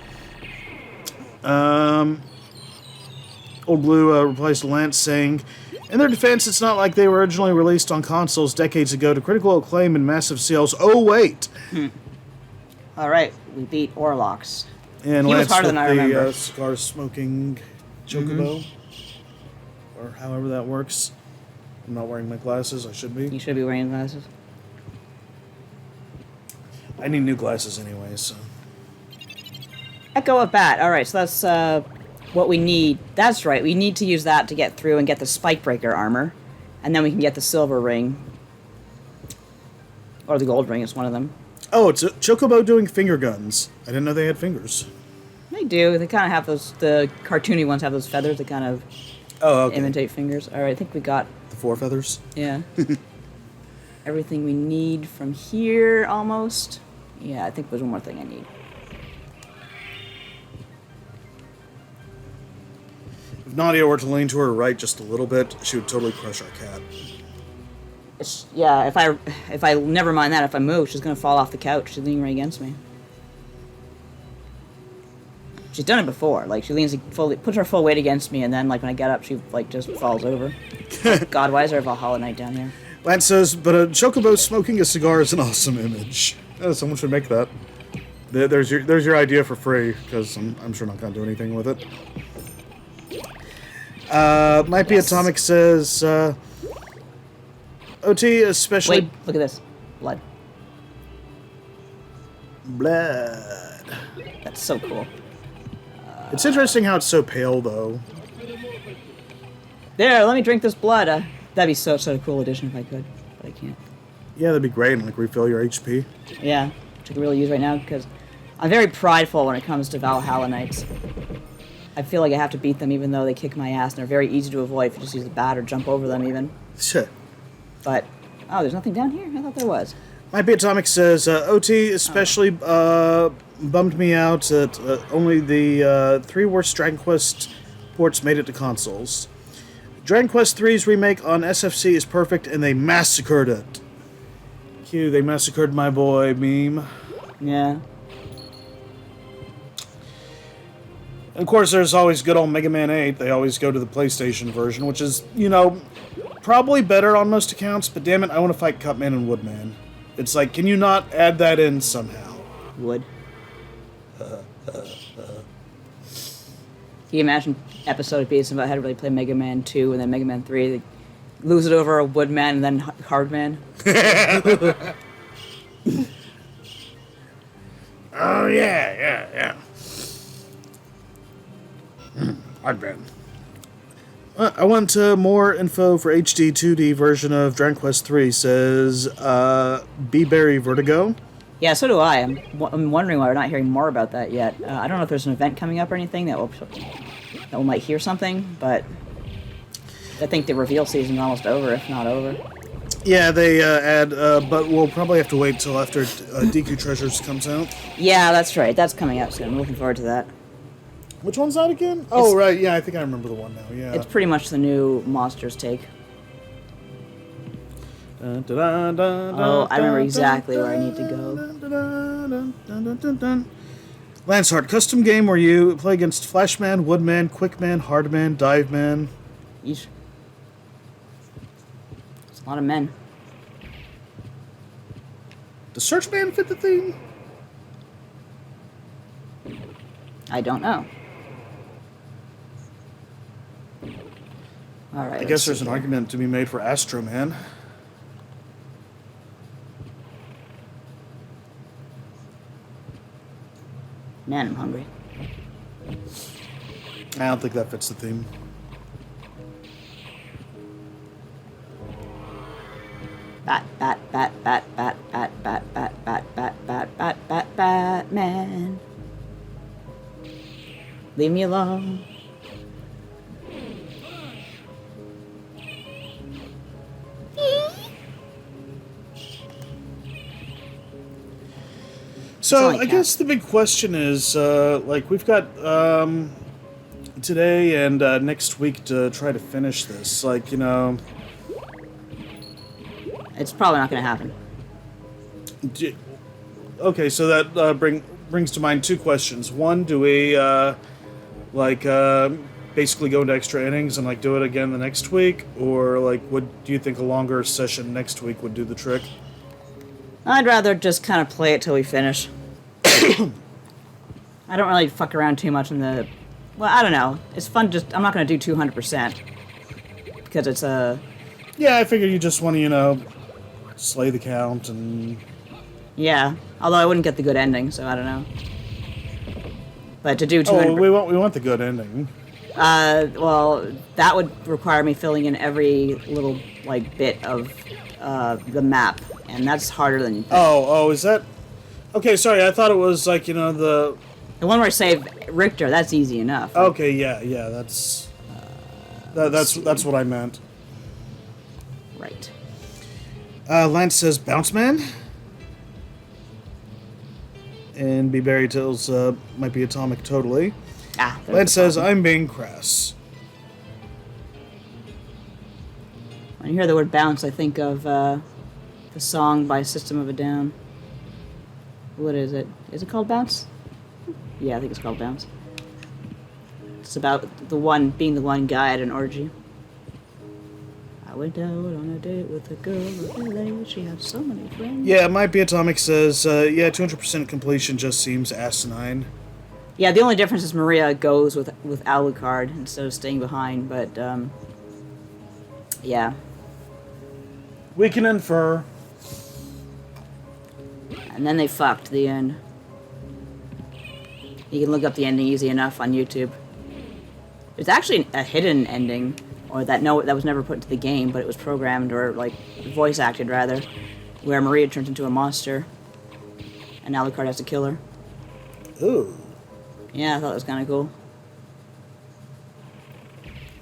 Old Blue replies to Lance saying, in their defense, it's not like they were originally released on consoles decades ago to critical acclaim and massive sales. Oh, wait! Alright, we beat Orlox. And he Lance was harder than I remember. cigar-smoking Chocobo. Or however that works. I'm not wearing my glasses. I should be. You should be wearing glasses. I need new glasses anyway, so... Echo of Bat. Alright, so that's what we need. That's right, we need to use that to get through and get the Spikebreaker armor. And then we can get the silver ring. Or the gold ring, it's one of them. Oh, it's a Chocobo doing finger guns. I didn't know they had fingers. They do. They kind of have those, the cartoony ones have those feathers that kind of imitate fingers. Alright, I think we got... The 4 feathers? Yeah. Everything we need from here, almost. Yeah, I think there's one more thing I need. If Nadia were to lean to her right just a little bit, she would totally crush our cat. Yeah, if I never mind that, if I move, she's gonna fall off the couch. She's leaning right against me. She's done it before. She leans fully, puts her full weight against me, and then when I get up, she just falls over. God, why is there a Valhalla Knight down here? Lance says, but a Chocobo smoking a cigar is an awesome image. Someone should make that. There's your idea for free, because I'm sure not gonna do anything with it. Might be Atomic says, OT especially... Wait, look at this. Blood. Blood. That's so cool. It's interesting how it's so pale, though. There, let me drink this blood. That'd be such a cool addition if I could, but I can't. Yeah, that'd be great, and refill your HP. Yeah, which I could really use right now, because I'm very prideful when it comes to Valhalla Knights. I feel like I have to beat them even though they kick my ass, and they're very easy to avoid if you just use the bat or jump over them even. Sure. But, oh, there's nothing down here? I thought there was. Might be Atomic says, OT especially bummed me out that only the 3 worst Dragon Quest ports made it to consoles. Dragon Quest III's remake on SFC is perfect, and they massacred it. Cue, they massacred my boy meme. Yeah. And of course, there's always good old Mega Man 8. They always go to the PlayStation version, which is, probably better on most accounts, but damn it, I want to fight Cutman and Woodman. It's like, can you not add that in somehow? Wood. Can you imagine episode being about how to really play Mega Man 2 and then Mega Man 3? They lose it over a Woodman and then Hardman. Oh, yeah. Hardman. I want more info for HD 2D version of Dragon Quest 3, says B-Berry Vertigo. Yeah, so do I. I'm wondering why we're not hearing more about that yet. I don't know if there's an event coming up or anything that we might hear something, but I think the reveal season's almost over, if not over. Yeah, they but we'll probably have to wait till after DQ Treasures comes out. Yeah, that's right. That's coming up soon. I'm looking forward to that. Which one's that again? Oh, right. Yeah, I think I remember the one now. Yeah. It's pretty much the new Monsters take. Oh, I remember exactly where I need to go. Lanceheart, custom game where you play against Flashman, Woodman, Quickman, Hardman, Diveman. Yeesh. It's a lot of men. Does Searchman fit the theme? I don't know. All right. I guess there's an argument to be made for Astro Man. Man, I'm hungry. I don't think that fits the theme. Batman. Leave me alone. So I guess the big question is, we've got today and next week to try to finish this. It's probably not going to happen. Okay, so that brings to mind two questions. One, do we basically go into extra innings and do it again the next week, or do you think a longer session next week would do the trick? I'd rather just kind of play it till we finish. I don't really fuck around too much in the... Well, I don't know. It's fun I'm not going to do 200%. Because it's a... Yeah, I figured you just want to, slay the count and... Yeah. Although I wouldn't get the good ending, so I don't know. But to do 200... Oh, we want the good ending. Well, that would require me filling in every little, bit of the map. And that's harder than you think. Oh, is that... Okay, sorry, I thought it was, the... The one where I save Richter, that's easy enough. Okay, yeah, that's... That's what I meant. Right. Lance says, Bounce Man? And B. Barry tells, might be Atomic totally. Lance says, I'm being crass. When you hear the word bounce, I think of the song by System of a Down. What is it? Is it called Bounce? Yeah, I think it's called Bounce. It's about being the one guy at an orgy. I went out on a date with a girl in LA. She had so many friends. Yeah, Might Be Atomic says, 200% completion just seems asinine. Yeah, the only difference is Maria goes with Alucard instead of staying behind, but, yeah. We can infer. And then they fucked the end. You can look up the ending easy enough on YouTube. It's actually a hidden ending, or that was never put into the game, but it was programmed or voice acted rather, where Maria turns into a monster, and Alucard has to kill her. Ooh. Yeah, I thought it was kind of cool.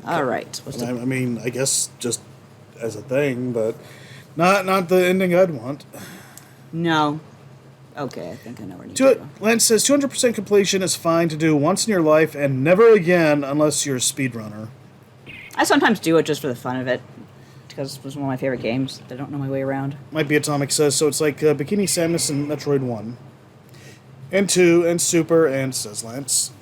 All right. I mean, I guess just as a thing, but not the ending I'd want. No. Okay, I think I know where you go. Lance says 200% completion is fine to do once in your life and never again unless you're a speedrunner. I sometimes do it just for the fun of it. because it was one of my favorite games. I don't know my way around. Might be Atomic says, so it's like Bikini Samus and Metroid 1. And 2, and Super, and says Lance.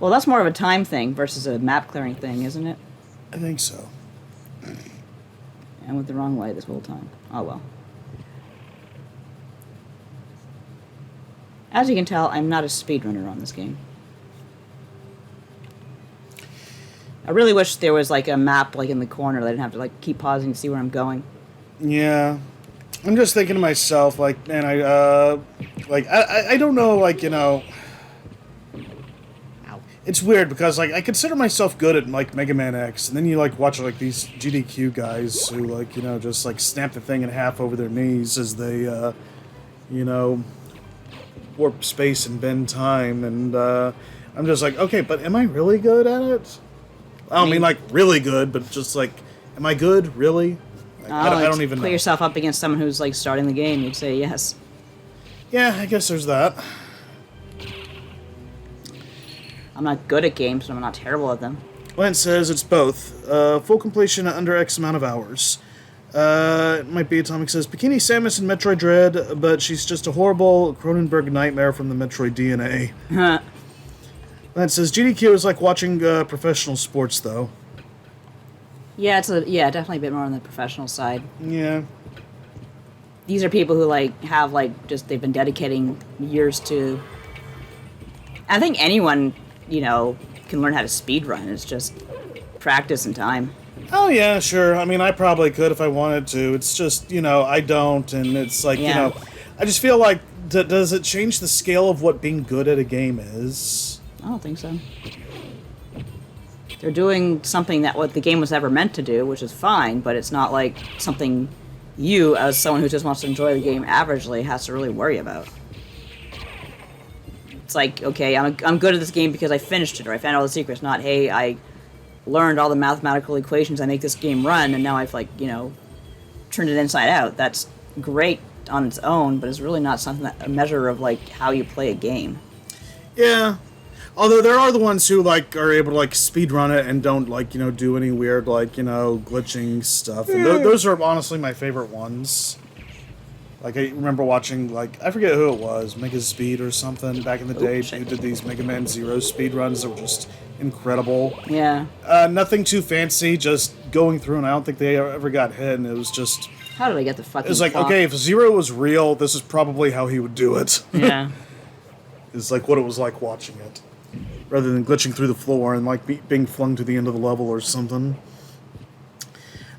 Well, that's more of a time thing versus a map clearing thing, isn't it? I think so. I went the wrong way this whole time. Oh well. As you can tell, I'm not a speedrunner on this game. I really wish there was like a map like in the corner that I didn't have to like keep pausing to see where I'm going. Yeah. I'm just thinking to myself, like, man, I don't know, like, you know... It's weird because like I consider myself good at like Mega Man X, and then you like watch like these GDQ guys who like just like snap the thing in half over their knees as they warp space and bend time, and I'm just like, okay, but am I really good at it? I don't mean like really good, but just like, am I good really? Like, I don't even know. Put yourself up against someone who's like starting the game, you'd say yes. Yeah, I guess there's that. I'm not good at games, but I'm not terrible at them. Lance says it's both. Full completion under X amount of hours. It might be Atomic says Bikini Samus in Metroid Dread, but she's just a horrible Cronenberg nightmare from the Metroid DNA. Lance says GDQ is like watching professional sports, though. Yeah, definitely a bit more on the professional side. Yeah. These are people who like have like just they've been dedicating years to. I think anyone can learn how to speedrun. It's just practice and time. Oh, yeah, sure. I mean, I probably could if I wanted to. It's just, I don't, and it's like, I just feel like, does it change the scale of what being good at a game is? I don't think so. They're doing something that what the game was ever meant to do, which is fine, but it's not like something you, as someone who just wants to enjoy the game averagely, has to really worry about. It's like, okay, I'm good at this game because I finished it, or I found all the secrets, not, hey, I learned all the mathematical equations that make this game run, and now I've, turned it inside out. That's great on its own, but it's really not something a measure of, how you play a game. Yeah. Although there are the ones who, are able to, speedrun it and don't, do any weird, glitching stuff. And those are honestly my favorite ones. I remember watching, I forget who it was, Mega Speed or something, back in the day, who did these Mega Man Zero speed runs that were just incredible. Yeah. Nothing too fancy, just going through, and I don't think they ever got hit, and it was just... How did I get the fucking It was like, okay, if Zero was real, this is probably how he would do it. Yeah. It's what it was like watching it. Rather than glitching through the floor and, being flung to the end of the level or something.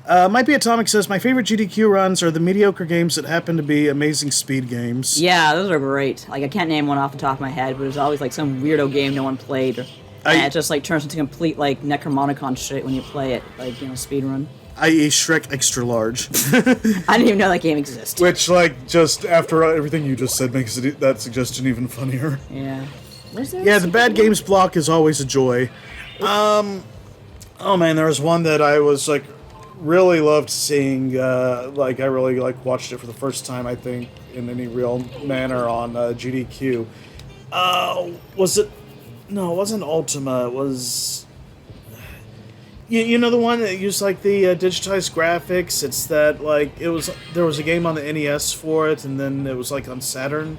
Might be Atomic says, my favorite GDQ runs are the mediocre games that happen to be amazing speed games. Yeah, those are great. I can't name one off the top of my head, but it's always some weirdo game no one played. And it just turns into complete Necromonicon shit when you play it, speedrun. i.e. Shrek Extra Large. I didn't even know that game existed. Which, just after everything you just said, makes that suggestion even funnier. Yeah. Yeah, the bad games block is always a joy. Oh man, there was one that I was, really loved seeing, I really, watched it for the first time, I think, in any real manner on GDQ. Was it... No, it wasn't Ultima, it was... You know the one that used, the digitized graphics? It's that, there was a game on the NES for it, and then it was, on Saturn.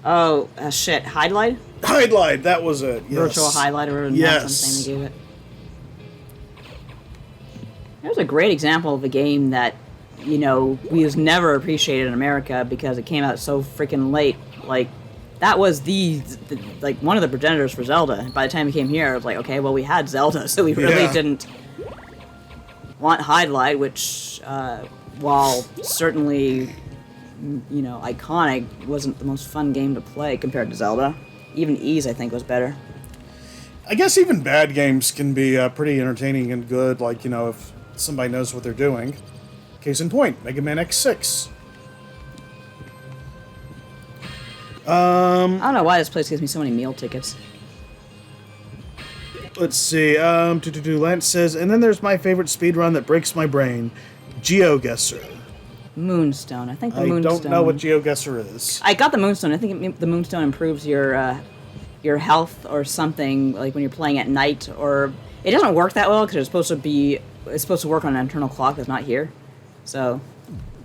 Oh, shit. Hydlide? Hydlide, that was it, yes. Virtual Hydlide, or yes. They gave it. There's a great example of a game that, we was never appreciated in America because it came out so freaking late. That was one of the progenitors for Zelda. By the time it came here, I was like, okay, well, we had Zelda, so we really didn't want Hydlide, which, while certainly, iconic, wasn't the most fun game to play compared to Zelda. Even Ys, I think, was better. I guess even bad games can be pretty entertaining and good, if somebody knows what they're doing. Case in point, Mega Man X6. I don't know why this place gives me so many meal tickets. Let's see, Lance says, and then there's my favorite speedrun that breaks my brain, GeoGuessr. Moonstone. I think the Moonstone... I don't know what GeoGuessr is. I got the Moonstone. I think the Moonstone improves your health or something, when you're playing at night, or... It doesn't work that well, because it's supposed to be it's supposed to work on an internal clock that's not here. So,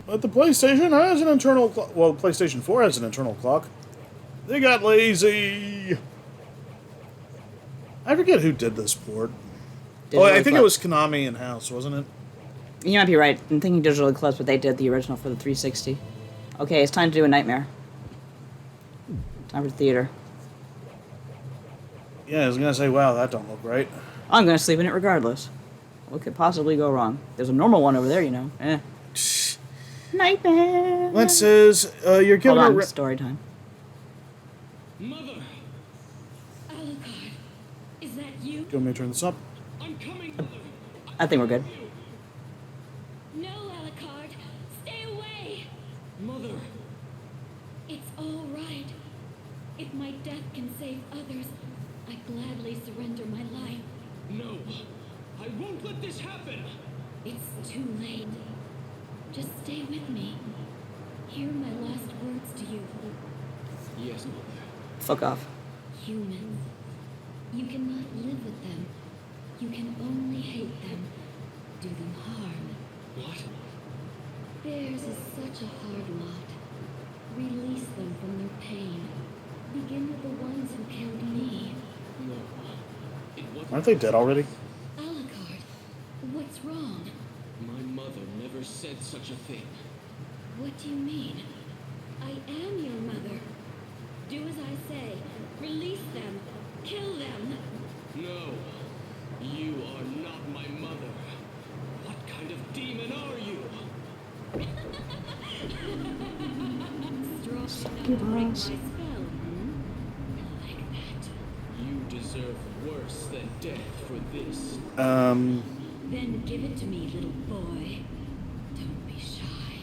But the PlayStation has an internal clock. Well, PlayStation 4 has an internal clock. They got lazy. I forget who did this port. Oh, I think it was Konami in-house, wasn't it? You might be right. I'm thinking Digital Eclipse, but they did the original for the 360. Okay, it's time to do a nightmare. Time for theater. Yeah, I was gonna say, wow, that don't look right. I'm gonna sleep in it regardless. What could possibly go wrong? There's a normal one over there, you know. Nightmare. Lent says, you're given Hold on, story time. Mother! Alucard, is that you? Do you want me to turn this up? I'm coming, Mother! I think we're good. No, Alucard! Stay away! Mother! It's all right. If my death can save others, I gladly surrender my life. No! I won't let this happen! It's too late. Just stay with me. Hear my last words to you. Yes, Mother. Fuck off. Humans. You cannot live with them. You can only hate them. Do them harm. What? Theirs is such a hard lot. Release them from their pain. Begin with the ones who killed me. No. It wasn't. Aren't they dead already? Alucard, what's wrong? My mother never said such a thing. What do you mean? I am your mother. Do as I say. Release them. Kill them. No. You are not my mother. What kind of demon are you? Strong enough to break my spell, Like that. You deserve worse than death for this. Then give it to me, little boy. Don't be shy.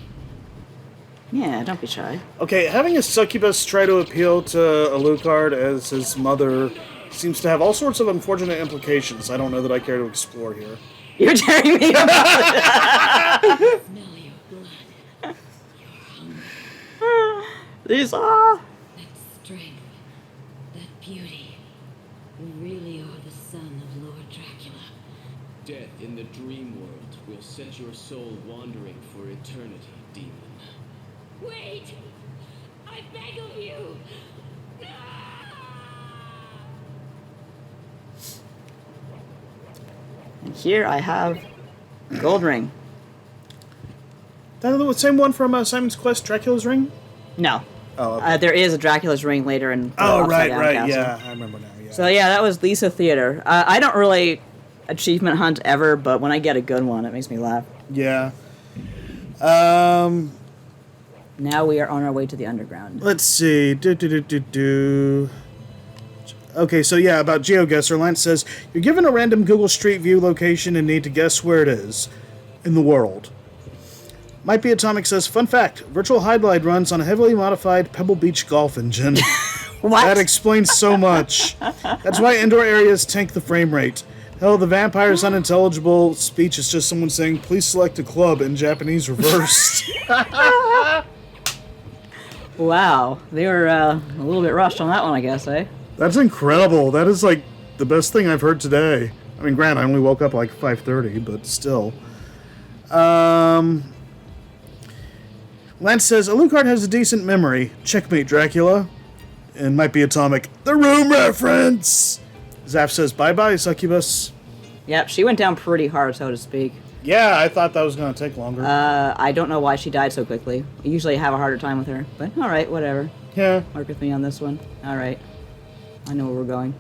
Yeah, don't be shy. Okay, having a succubus try to appeal to Alucard as his mother seems to have all sorts of unfortunate implications I don't know that I care to explore here. You're tearing me apart. Smell your blood. Your hunger. These are. That strength. That beauty. You really are the son of Lord Dracula. Death in the dream world will set your soul wandering for eternity, demon. Wait! I beg of you! And here I have gold ring. That the same one from Simon's Quest, Dracula's Ring? No. Oh, okay. There is a Dracula's ring later in the Oh, Upside right, Down right, Castle. yeah, I remember now, yeah. So yeah, that was Lisa Theater. I don't really achievement hunt ever, but when I get a good one, it makes me laugh. Yeah. Now we are on our way to the underground. Let's see. Okay, so yeah, about GeoGuessr, Lance says, you're given a random Google Street View location and need to guess where it is in the world. Might Be Atomic says, fun fact, Virtual Highlight runs on a heavily modified Pebble Beach golf engine. What? That explains so much. That's why indoor areas tank the frame rate. Hell, the vampire's unintelligible speech is just someone saying, please select a club in Japanese reversed. Wow, they were a little bit rushed on that one, I guess, eh? That's incredible. That is like the best thing I've heard today. I mean, granted, I only woke up like 5:30, but still. Lance says, Alucard has a decent memory. Checkmate, Dracula. And Might Be Atomic. The Room reference! Zaf says, bye-bye, succubus. Yep, she went down pretty hard, so to speak. Yeah, I thought that was going to take longer. I don't know why she died so quickly. I usually have a harder time with her, but alright, whatever. Yeah. Work with me on this one. Alright. I know where we're going.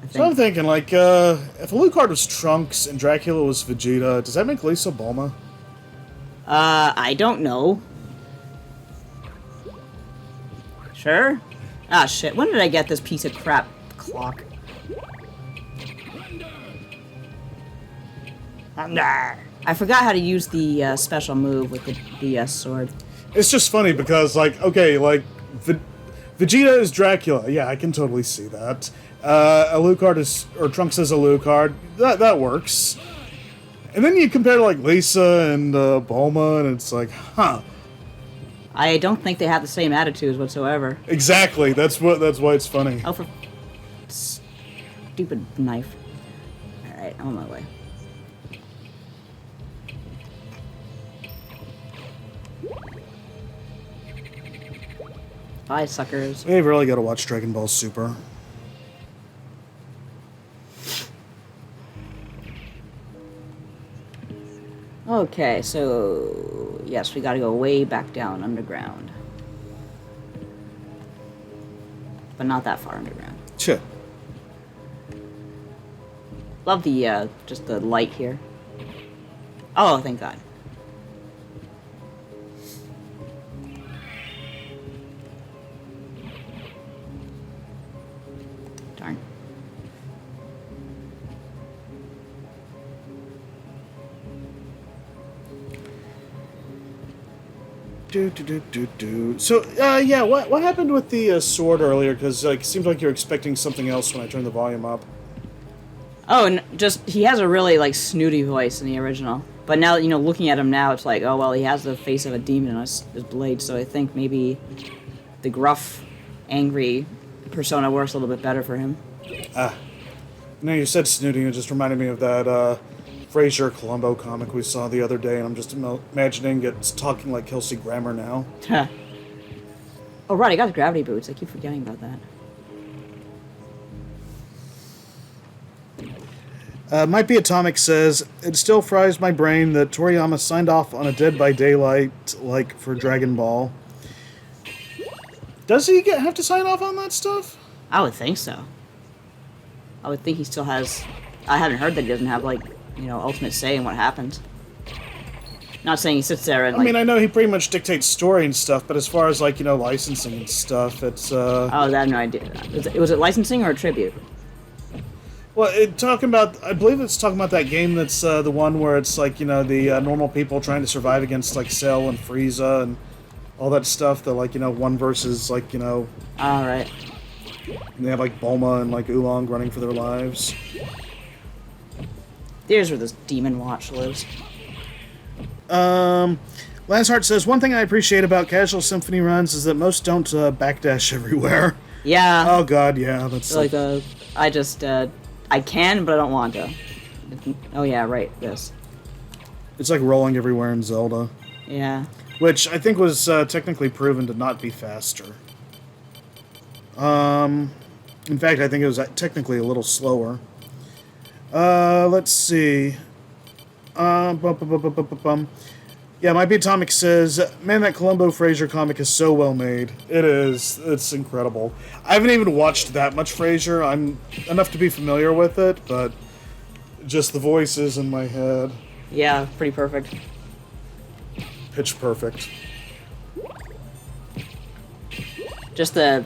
I So I'm think. thinking, like, if Alucard was Trunks and Dracula was Vegeta, does that make Lisa Bulma? I don't know. Sure? Ah, shit. When did I get this piece of crap clock? I forgot how to use the special move with the sword. It's just funny because, like, okay, like, Vegeta is Dracula. Yeah, I can totally see that. Alucard is, or Trunks is Alucard. That works. And then you compare to, like, Lisa and Bulma, and it's like, huh. I don't think they have the same attitudes whatsoever. Exactly. That's why it's funny. Oh, for stupid knife. Alright, I'm on my way. Bye, suckers. We've really got to watch Dragon Ball Super. Okay, so yes, we gotta go way back down underground. But not that far underground. Shit. Love the, just the light here. Oh, thank God. Darn. So, yeah, what happened with the sword earlier? Because like, it seemed like you were expecting something else when I turned the volume up. Oh, and just, he has a really, like, snooty voice in the original. But now, you know, looking at him now, it's like, oh, well, he has the face of a demon on his blade, so I think maybe the gruff, angry persona works a little bit better for him. No, you said snooty, and it just reminded me of that Fraser Columbo comic we saw the other day, and I'm just imagining it's talking like Kelsey Grammer now. Oh, right, I got the gravity boots. I keep forgetting about that. Might Be Atomic says, it still fries my brain that Toriyama signed off on a Dead by Daylight, like, for Dragon Ball. Does he have to sign off on that stuff? I would think so. I would think he still has... I haven't heard that he doesn't have, like, you know, ultimate say in what happens. Not saying he sits there and, like... I mean, I know he pretty much dictates story and stuff, but as far as, like, you know, licensing and stuff, it's, Oh, I have no idea. Was it licensing or a tribute? Well, I believe it's talking about that game that's the one where it's like, you know, the normal people trying to survive against like Cell and Frieza and all that stuff. They're like, you know, one versus like, you know. All right. And they have like Bulma and like Oolong running for their lives. There's where this demon watch lives. Lanceheart says, one thing I appreciate about casual Symphony runs is that most don't backdash everywhere. Yeah. Oh god, yeah, that's like I can, but I don't want to. Oh yeah, right. This. It's like rolling everywhere in Zelda. Yeah. Which I think was technically proven to not be faster. In fact, I think it was technically a little slower. Let's see. Yeah, Might Be Atomic says, man, that Columbo Fraser comic is so well made. It is. It's incredible. I haven't even watched that much Fraser. I'm enough to be familiar with it, but just the voices in my head. Yeah, pretty perfect. Pitch perfect. Just the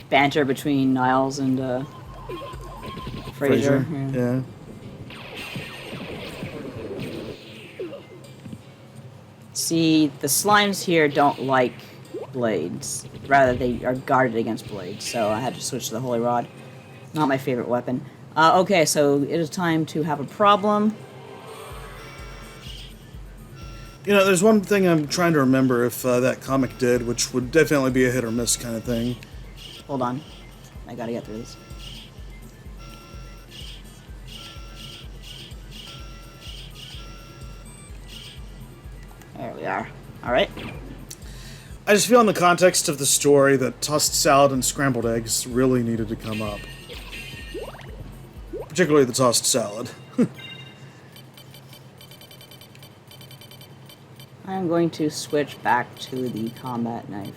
banter between Niles and Fraser. Yeah. See, the slimes here don't like blades. Rather, they are guarded against blades, so I had to switch to the Holy Rod. Not my favorite weapon. Okay, so it is time to have a problem. You know, there's one thing I'm trying to remember if that comic did, which would definitely be a hit or miss kind of thing. Hold on. I gotta get through this. There we are. Alright. I just feel in the context of the story that tossed salad and scrambled eggs really needed to come up. Particularly the tossed salad. I'm going to switch back to the combat knife.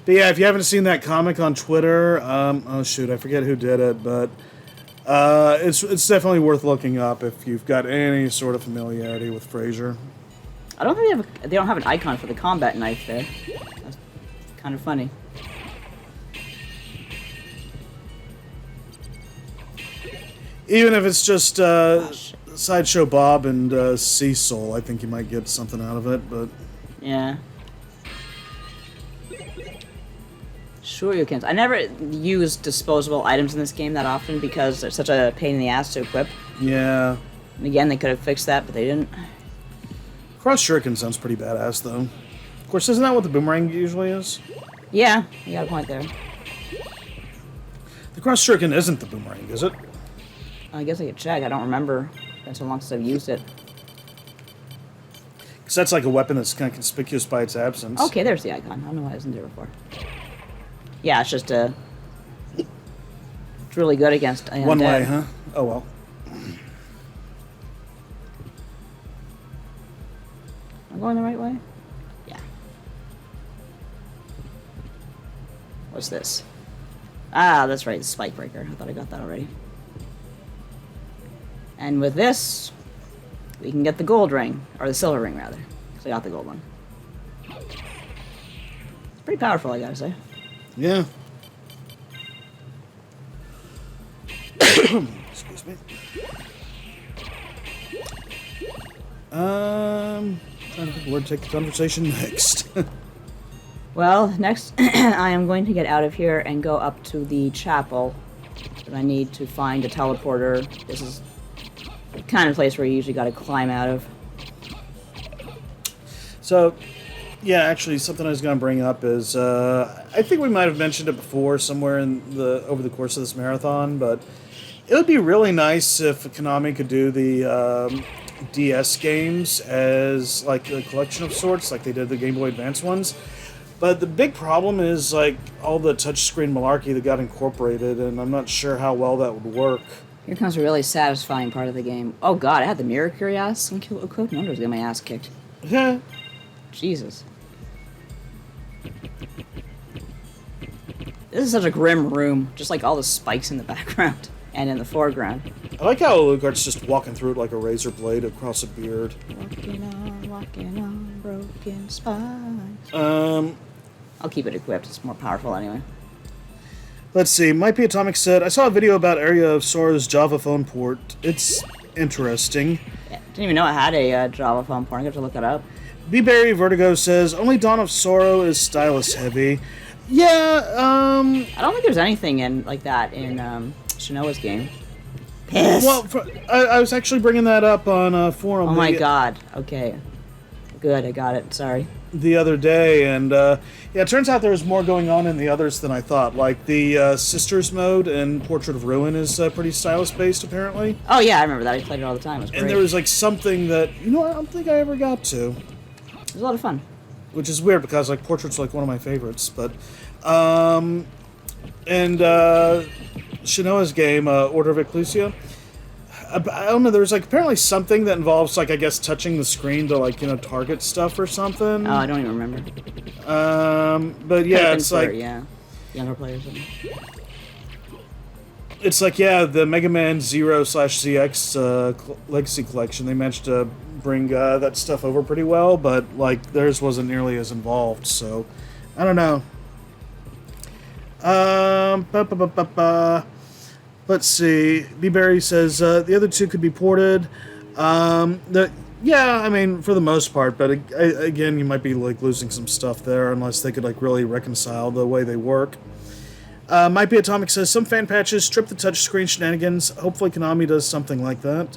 But yeah, if you haven't seen that comic on Twitter, oh shoot, I forget who did it, but it's definitely worth looking up if you've got any sort of familiarity with Fraser. I don't think they don't have an icon for the combat knife there. That's kind of funny. Even if it's just Sideshow Bob and Cecil, I think you might get something out of it, but... Yeah. Sure you can. I never use disposable items in this game that often because they're such a pain in the ass to equip. Yeah. And again, they could have fixed that, but they didn't. Cross Shuriken sounds pretty badass, though. Of course, isn't that what the boomerang usually is? Yeah, you got a point there. The Cross Shuriken isn't the boomerang, is it? I guess I could check. I don't remember. It's been so long since I've used it. Because So that's like a weapon that's kind of conspicuous by its absence. Okay, there's the icon. I don't know why I wasn't there before. Yeah, it's just it's really good against One undead. way, huh? Oh well. Am I going the right way? Yeah. What's this? Ah, that's right, the spike breaker. I thought I got that already. And with this, we can get the gold ring, or the silver ring rather. So I got the gold one. It's pretty powerful, I gotta say. Yeah. Excuse me. Trying to think where to take the conversation next. Well, next I am going to get out of here and go up to the chapel. But I need to find a teleporter. This is the kind of place where you usually gotta climb out of. So, yeah, actually, something I was going to bring up is I think we might have mentioned it before somewhere in over the course of this marathon, but it would be really nice if Konami could do the DS games as like a collection of sorts, like they did the Game Boy Advance ones. But the big problem is like all the touchscreen malarkey that got incorporated, and I'm not sure how well that would work. Here comes a really satisfying part of the game. Oh god, I had the mirror curiosity equipped. No wonder I was getting my ass kicked. Yeah. Jesus. This is such a grim room, just like all the spikes in the background and in the foreground. I like how Alucard's just walking through it like a razor blade across a beard. Walking on broken spikes. I'll keep it equipped, it's more powerful anyway. Let's see. Might Be Atomic said, I saw a video about Area of Sora's Java phone port. It's interesting. Yeah, didn't even know I had a Java phone port. I have to look it up. B-Berry Vertigo says, only Dawn of Sorrow is stylus heavy. Yeah, I don't think there's anything in like that in Shinoa's game. Piss. well, I was actually bringing that up on a forum Oh my god. Okay. Good, I got it. Sorry. the other day, and yeah, it turns out there's more going on in the others than I thought. Like the Sisters mode in Portrait of Ruin is pretty stylus-based, apparently. Oh yeah, I remember that. I played it all the time. It was great. And there was like something that, I don't think I ever got to. It was a lot of fun. Which is weird because like Portrait's like one of my favorites, but and Shinoa's game, Order of Ecclesia. I don't know. There's like apparently something that involves like I guess touching the screen to like target stuff or something. Oh, I don't even remember. But yeah, it's like younger players. it's like the Mega Man 0/ZX Legacy Collection. They managed to bring that stuff over pretty well, but like theirs wasn't nearly as involved. So I don't know. Let's see. B-Berry says the other two could be ported. I mean, for the most part, but again, you might be like losing some stuff there unless they could like really reconcile the way they work. Might Be Atomic says some fan patches strip the touchscreen shenanigans. Hopefully, Konami does something like that.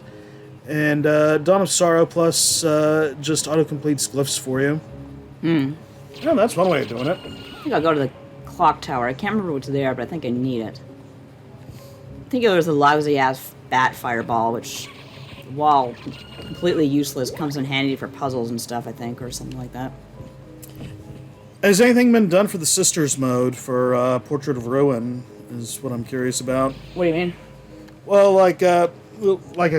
And Dawn of Sorrow Plus just autocompletes glyphs for you. Yeah, that's one way of doing it. I think I'll go to the clock tower. I can't remember what's there, but I think I need it. I think it was a lousy-ass bat fireball, which, while completely useless, comes in handy for puzzles and stuff, I think, or something like that. Has anything been done for the Sisters mode for Portrait of Ruin, is what I'm curious about. What do you mean? Well, like I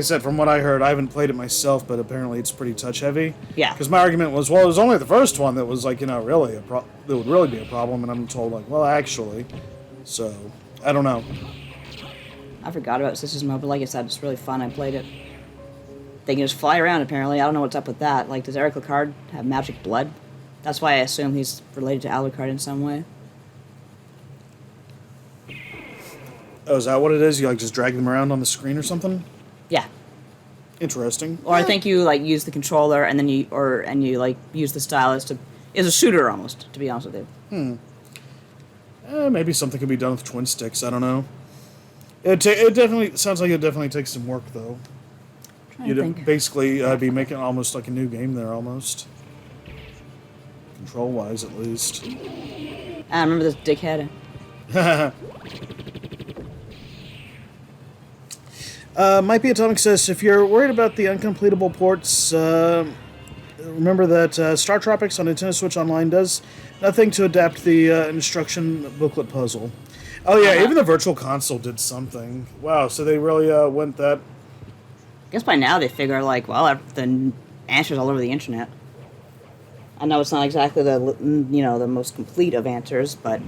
said, from what I heard, I haven't played it myself, but apparently it's pretty touch-heavy. Yeah. Because my argument was, well, it was only the first one that was, like, really that would really be a problem, and I'm told, like, well, actually. So, I don't know. I forgot about Sisters Mode, but like I said, it's really fun. I played it. They can just fly around, apparently. I don't know what's up with that. Like, does Eric Lucard have magic blood? That's why I assume he's related to Alucard in some way. Oh, is that what it is? You, like, just drag them around on the screen or something? Yeah. Interesting. Or I think you, like, use the controller, and then you like, use the stylus to... It's a shooter, almost, to be honest with you. Maybe something could be done with twin sticks. I don't know. It definitely sounds like it definitely takes some work, though. You'd basically be making almost like a new game there, almost. Control-wise, at least. I remember this dickhead. Might Be Atomic says, if you're worried about the uncompletable ports, remember that Star Tropics on Nintendo Switch Online does nothing to adapt the instruction booklet puzzle. Oh yeah, even the Virtual Console did something. Wow, so they really went that. I guess by now they figure, like, well, the answers all over the internet. I know it's not exactly the most complete of answers, but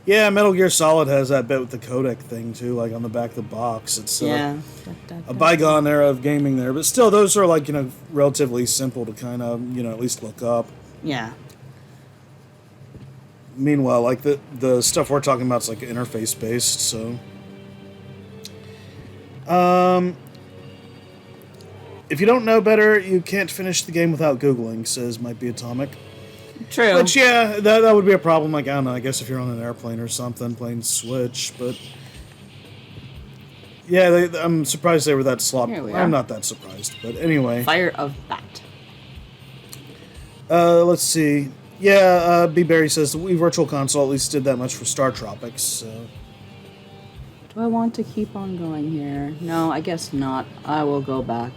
Yeah, Metal Gear Solid has that bit with the codec thing too, like on the back of the box. It's yeah. a bygone era of gaming there, but still, those are like relatively simple to kind of at least look up. Yeah. Meanwhile, like the stuff we're talking about is like interface based, so. If you don't know better, you can't finish the game without Googling, says Might Be Atomic. True. Which, yeah, that would be a problem. Like, I don't know, I guess if you're on an airplane or something playing Switch, but. Yeah, I'm surprised they were that sloppy. Here we are. I'm not that surprised, but anyway. Fire of Bat. Let's see. Yeah, B. Berry says the Wii Virtual Console at least did that much for Star Tropics, so. Do I want to keep on going here? No, I guess not. I will go back.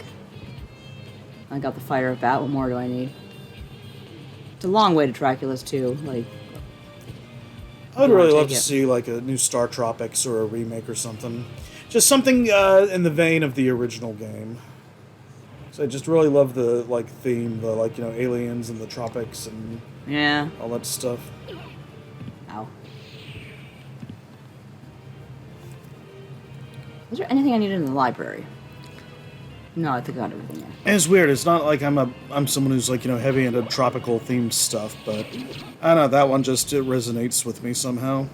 I got the Fire of Bat. What more do I need? It's a long way to Dracula's too. Like, I would You really wanna love to take it. see like a new Star Tropics or a remake or something. Just something in the vein of the original game. So I just really love the like theme, the like aliens and the tropics and yeah. all that stuff. Ow. Is there anything I needed in the library? No, I think I got everything there. And it's weird. It's not like I'm someone who's like heavy into tropical themed stuff, but I don't know, that one just it resonates with me somehow.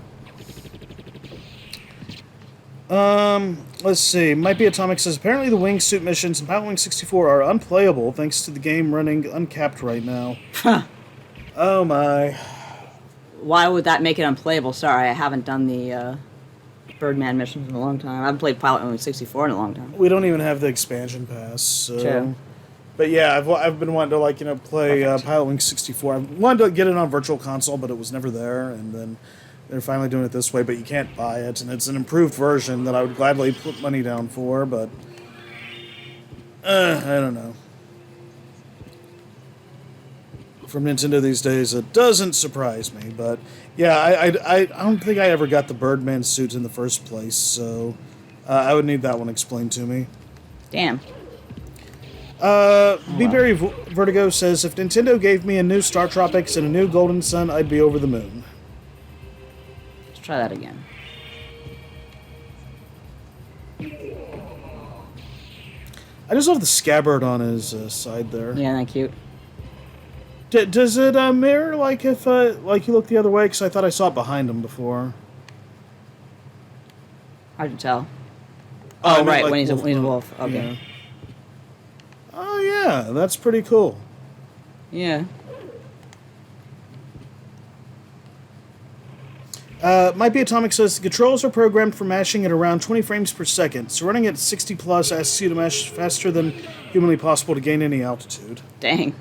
Let's see. Might Be Atomic says apparently the wingsuit missions in Pilot Wing 64 are unplayable thanks to the game running uncapped right now. Oh my. Why would that make it unplayable? Sorry, I haven't done the Birdman missions in a long time. I haven't played Pilot Wing 64 in a long time. We don't even have the expansion pass. So. True. But yeah, I've been wanting to play Pilot Wing 64. I wanted to get it on Virtual Console, but it was never there, and then they're finally doing it this way. But you can't buy it, and it's an improved version that I would gladly put money down for. But I don't know. From Nintendo these days, it doesn't surprise me. But yeah, I don't think I ever got the Birdman suit in the first place, so I would need that one explained to me. Damn. B-Berry Vertigo says, if Nintendo gave me a new Star Tropics and a new Golden Sun, I'd be over the moon. Let's try that again. I just love the scabbard on his side there. Yeah, isn't that cute? Does it mirror like if like you look the other way? Because I thought I saw it behind him before. Hard to tell. I Oh, meant right, like when he's a wolf- wolf. Okay. Yeah. Oh yeah, that's pretty cool. Yeah. Might Be Atomic says the controls are programmed for mashing at around 20 frames per second, so running at 60 plus asks you to mash faster than humanly possible to gain any altitude. Dang.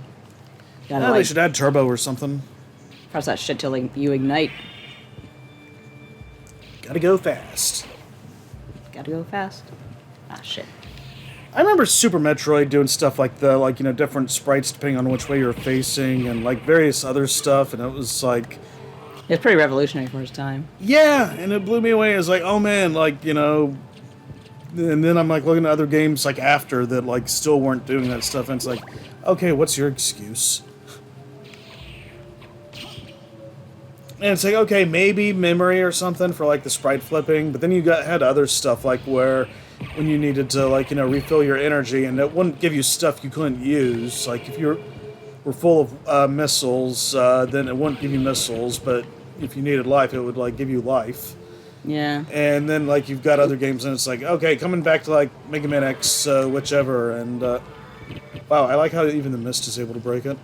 Gotta They like should add turbo or something. press that shit till like, you ignite. Gotta go fast. Gotta go fast. Ah, shit. I remember Super Metroid doing stuff like different sprites depending on which way you're facing and like various other stuff, and it was like, It's pretty revolutionary for its time. yeah, and it blew me away. It's like, oh man, and then I'm like looking at other games like after that like still weren't doing that stuff, and it's like, okay, what's your excuse? And it's like, okay, maybe memory or something for like the sprite flipping, but then you had other stuff like where when you needed to refill your energy, and it wouldn't give you stuff you couldn't use. Like if you were full of missiles, then it wouldn't give you missiles, but if you needed life, it would like give you life. Yeah. And then like you've got other games, and it's like, okay, coming back to like Mega Man X, whichever, and wow, I like how even the mist is able to break it.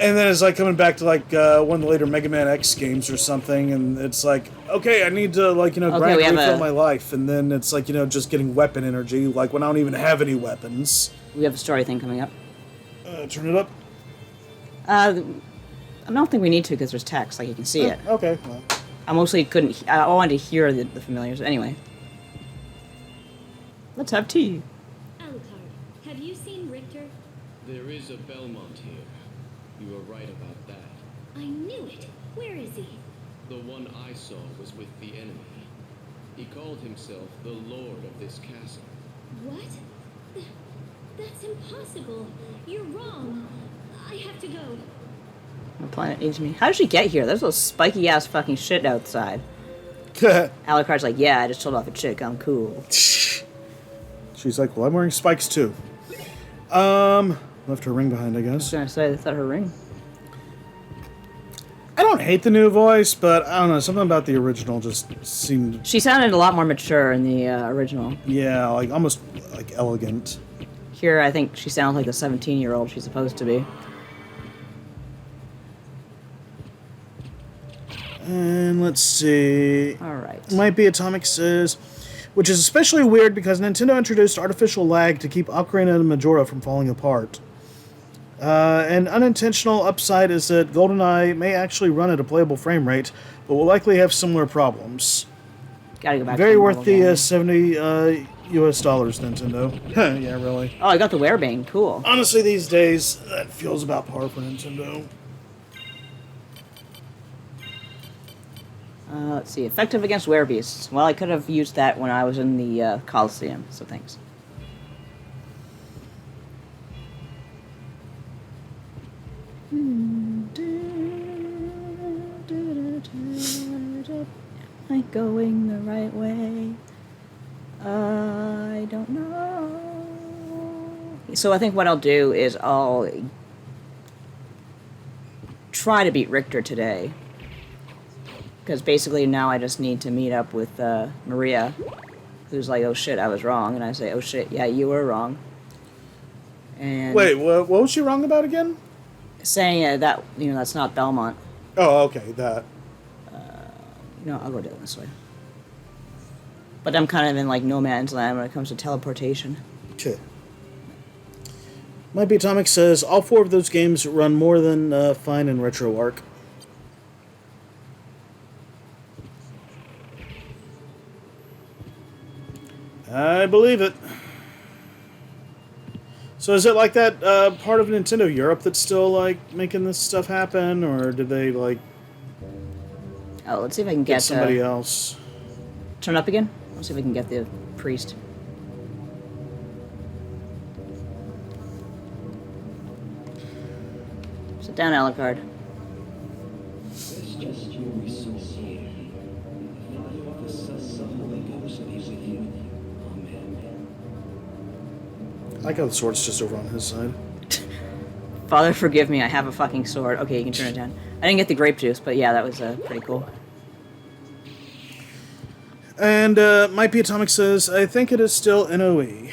And then it's like coming back to like one of the later Mega Man X games or something, and it's like, okay, I need to grind we have refill a- my life, and then it's like just getting weapon energy, like when I don't even have any weapons. We have a story thing coming up. Turn it up. I don't think we need to because there's text, like you can see it. Okay. Well. I mostly couldn't. I wanted to hear the familiars. Anyway. Let's have tea. Alucard, have you seen Richter? There is a Belmont here. You were right about that. I knew it. Where is he? The one I saw was with the enemy. He called himself the Lord of this castle. What? That's impossible. You're wrong. I have to go. My planet needs me. How did she get here? There's those spiky ass fucking shit outside. Alucard's like, yeah, I just told off a chick. I'm cool. She's like, well, I'm wearing spikes too. Left her ring behind, I I was guess. gonna say, that's not her ring. I don't hate the new voice, but I don't know, something about the original just seemed, She sounded a lot more mature in the original. yeah, like almost like elegant. Here, I think she sounds like the 17-year-old she's supposed to be. And let's see. Alright. Might be Atomic says, which is especially weird because Nintendo introduced artificial lag to keep Ocarina of Majora from falling apart. An unintentional upside is that GoldenEye may actually run at a playable frame rate, but will likely have similar problems. Gotta go back Very to the worth normal the game. $70 US, Nintendo. Yeah, really. Oh, I got the Werebane. Cool. Honestly, these days, that feels about par for Nintendo. Let's see. Effective against werebeasts. Well, I could have used that when I was in the Coliseum, so thanks. Am I going the right way? I don't know. So I think what I'll do is I'll try to beat Richter today. Because basically now I just need to meet up with Maria, who's like, oh shit, I was wrong. And I say, oh shit, yeah, you were wrong. And Wait, what was she wrong about again? saying that, you know, that's not Belmont. Oh, okay, that. No, I'll go down this way. But I'm kind of in like no man's land when it comes to teleportation. Okay. Might be Atomic says, all 4 of those games run more than fine in RetroArch. I believe it. So is it like that part of Nintendo Europe that's still like making this stuff happen, or did they like Oh, let's see if I can get get somebody else? turn up again. Let's see if I can get the priest. Sit down, Alucard. Let's just your soul here. The Father of the Son, Holy Ghost be with you. Amen. I like how the sword's just over on his side. Father, forgive me. I have a fucking sword. Okay, you can turn it down. I didn't get the grape juice, but yeah, that was pretty cool. And Might Be Atomic says, I think it is still NOE.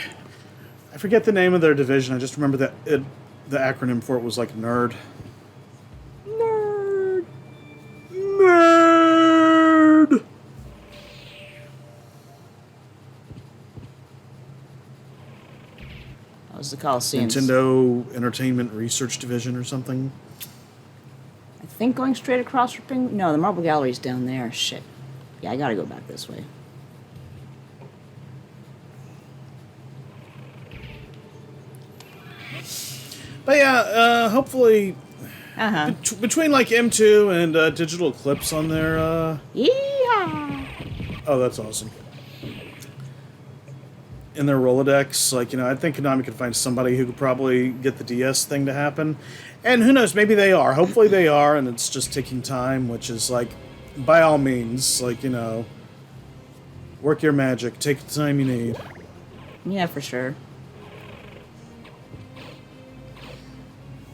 I forget the name of their division. I just remember that the acronym for it was like NERD. Nerd. Nerd. That was the Coliseum. Nintendo Entertainment Research Division or something. I think going straight across from... No, the Marble Gallery's down there. Shit. Yeah, I gotta go back this way. But yeah, hopefully Uh-huh. between like M2 and Digital Eclipse on their Yeehaw! oh, that's awesome. In their Rolodex, like, you know, I think Konami could find somebody who could probably get the DS thing to happen. And who knows, maybe they are. Hopefully they are, and it's just taking time, which is like, by all means, like, you know, work your magic, take the time you need. Yeah, for sure.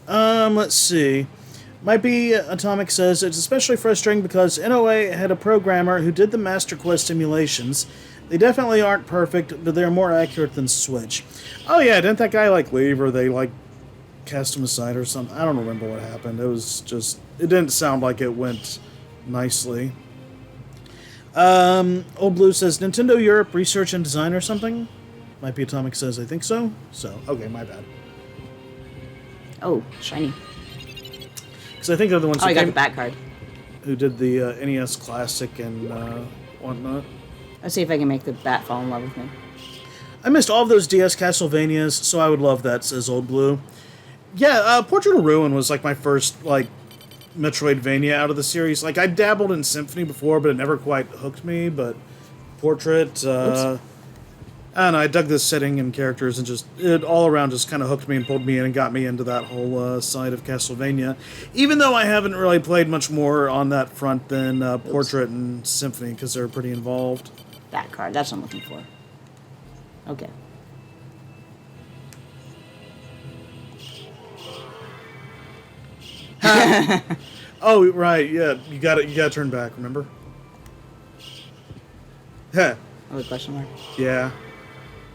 Let's see. Might Be Atomic says, it's especially frustrating because NOA had a programmer who did the Master Quest simulations. They definitely aren't perfect, but they're more accurate than Switch. Oh yeah, didn't that guy like leave, or they like cast him aside or something? I don't remember what happened. It was just, it didn't sound like it went nicely. Old Blue says, Nintendo Europe Research and Design or something? Might Be Atomic says, I think so. So, okay, my bad. Oh, shiny. Because I think they're the ones Oh, who, I got the back card. who did the NES Classic and whatnot. Let's see if I can make the bat fall in love with me. I missed all of those DS Castlevanias, so I would love that, says Old Blue. Yeah, Portrait of Ruin was like my first like Metroidvania out of the series. Like I dabbled in Symphony before, but it never quite hooked me. But Portrait, I don't know. I dug this setting and characters, and just it all around just kind of hooked me and pulled me in and got me into that whole side of Castlevania. Even though I haven't really played much more on that front than Portrait and Symphony because they're pretty involved. That card. That's what I'm looking for. Okay. Oh right, yeah. You got to. You got to turn back. Remember? Heh. Oh, the question mark. Yeah.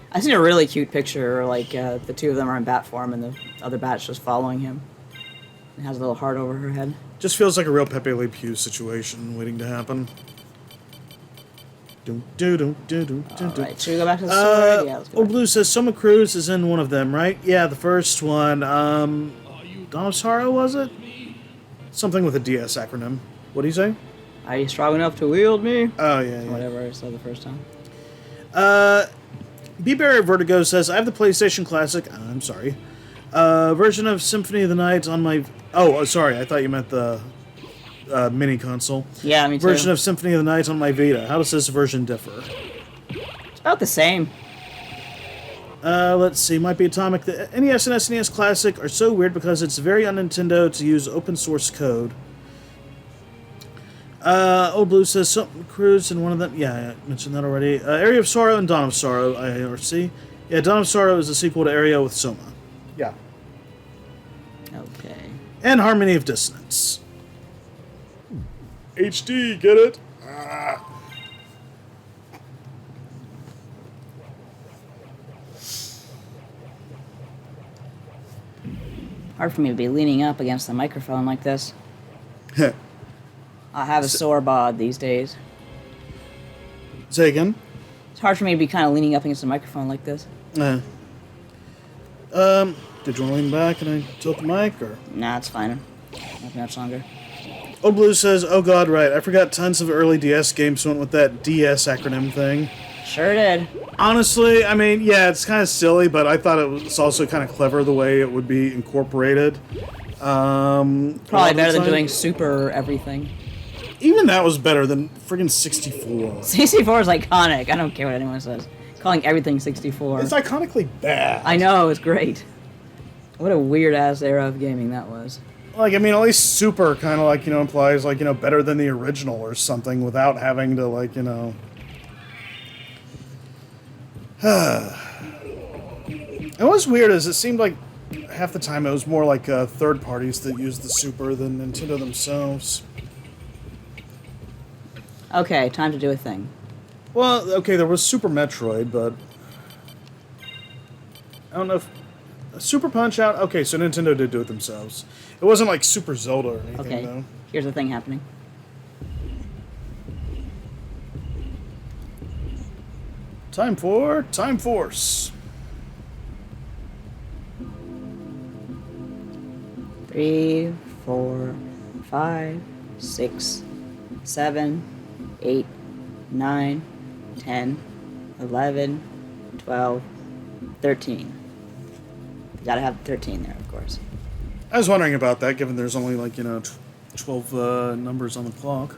I seen a really cute picture, like the two of them are in bat form and the other bat's just following him. It has a little heart over her head. Just feels like a real Pepe Le Pew situation waiting to happen. Alright, should we go back to the story? Yeah, let's go Old back. Blue says Soma Cruz is in one of them, right? Yeah, the first one. Dawn of Sorrow, was it? Something with a DS acronym. What do you say? Are you strong enough to wield me? Oh, yeah, yeah. Whatever I said the first time. B-Barrier Vertigo says, I have the PlayStation Classic, I'm sorry, version of Symphony of the Night on my... Oh, sorry, I thought you meant the mini console. Yeah, me too. Version of Symphony of the Night on my Vita. How does this version differ? It's about the same. Let's see, might be Atomic. The NES and SNES Classic are so weird because it's very un-Nintendo to use open source code. Old Blue says something Cruise in one of them. Yeah, I mentioned that already. Area of Sorrow and Dawn of Sorrow, IRC. Yeah, Dawn of Sorrow is a sequel to Area with Soma. Yeah. Okay. And Harmony of Dissonance. HD, get it? Hard for me to be leaning up against the microphone like this. I have a sore bod these days. Say again? It's hard for me to be kind of leaning up against the microphone like this. Did you want to lean back and I tilt the mic, or? Nah, it's fine. Not much longer. Old Blue says, oh god, right, I forgot tons of early DS games went with that DS acronym thing. Sure did. Honestly, I mean, yeah, it's kind of silly, but I thought it was also kind of clever the way it would be incorporated. Probably better than doing super everything. Even that was better than friggin' 64. 64 is iconic. I don't care what anyone says. Calling everything 64. It's iconically bad. I know, it's great. What a weird-ass era of gaming that was. Like, I mean, at least super kind of, like, implies, like, better than the original or something without having to, like, And what's weird is it seemed like half the time it was more like third parties that used the super than Nintendo themselves. Okay, time to do a thing. Well, okay, there was Super Metroid, but I don't know if Super Punch Out. Okay, so Nintendo did do it themselves. It wasn't like Super Zelda or anything, Okay, though. here's the thing happening. Time for Time Force. 3, 4, 5, 6, 7, 8, 9, 10, 11, 12, 13. You gotta have 13 there, of course. I was wondering about that, given there's only, like, 12 numbers on the clock.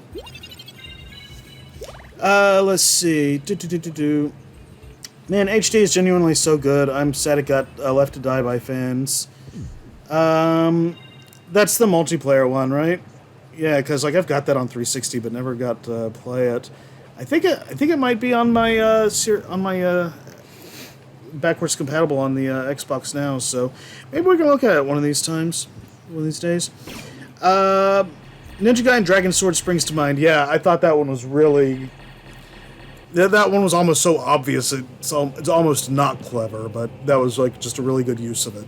Let's see. Man, HD is genuinely so good. I'm sad it got left to die by fans. That's the multiplayer one, right? Yeah, because like I've got that on 360, but never got to play it. I think it might be on my backwards compatible on the Xbox now. So maybe we can look at it one of these times, one of these days. Ninja Gaiden Dragon Sword springs to mind. Yeah, I thought that one was really. That one was almost so obvious. It's almost not clever, but that was like just a really good use of it.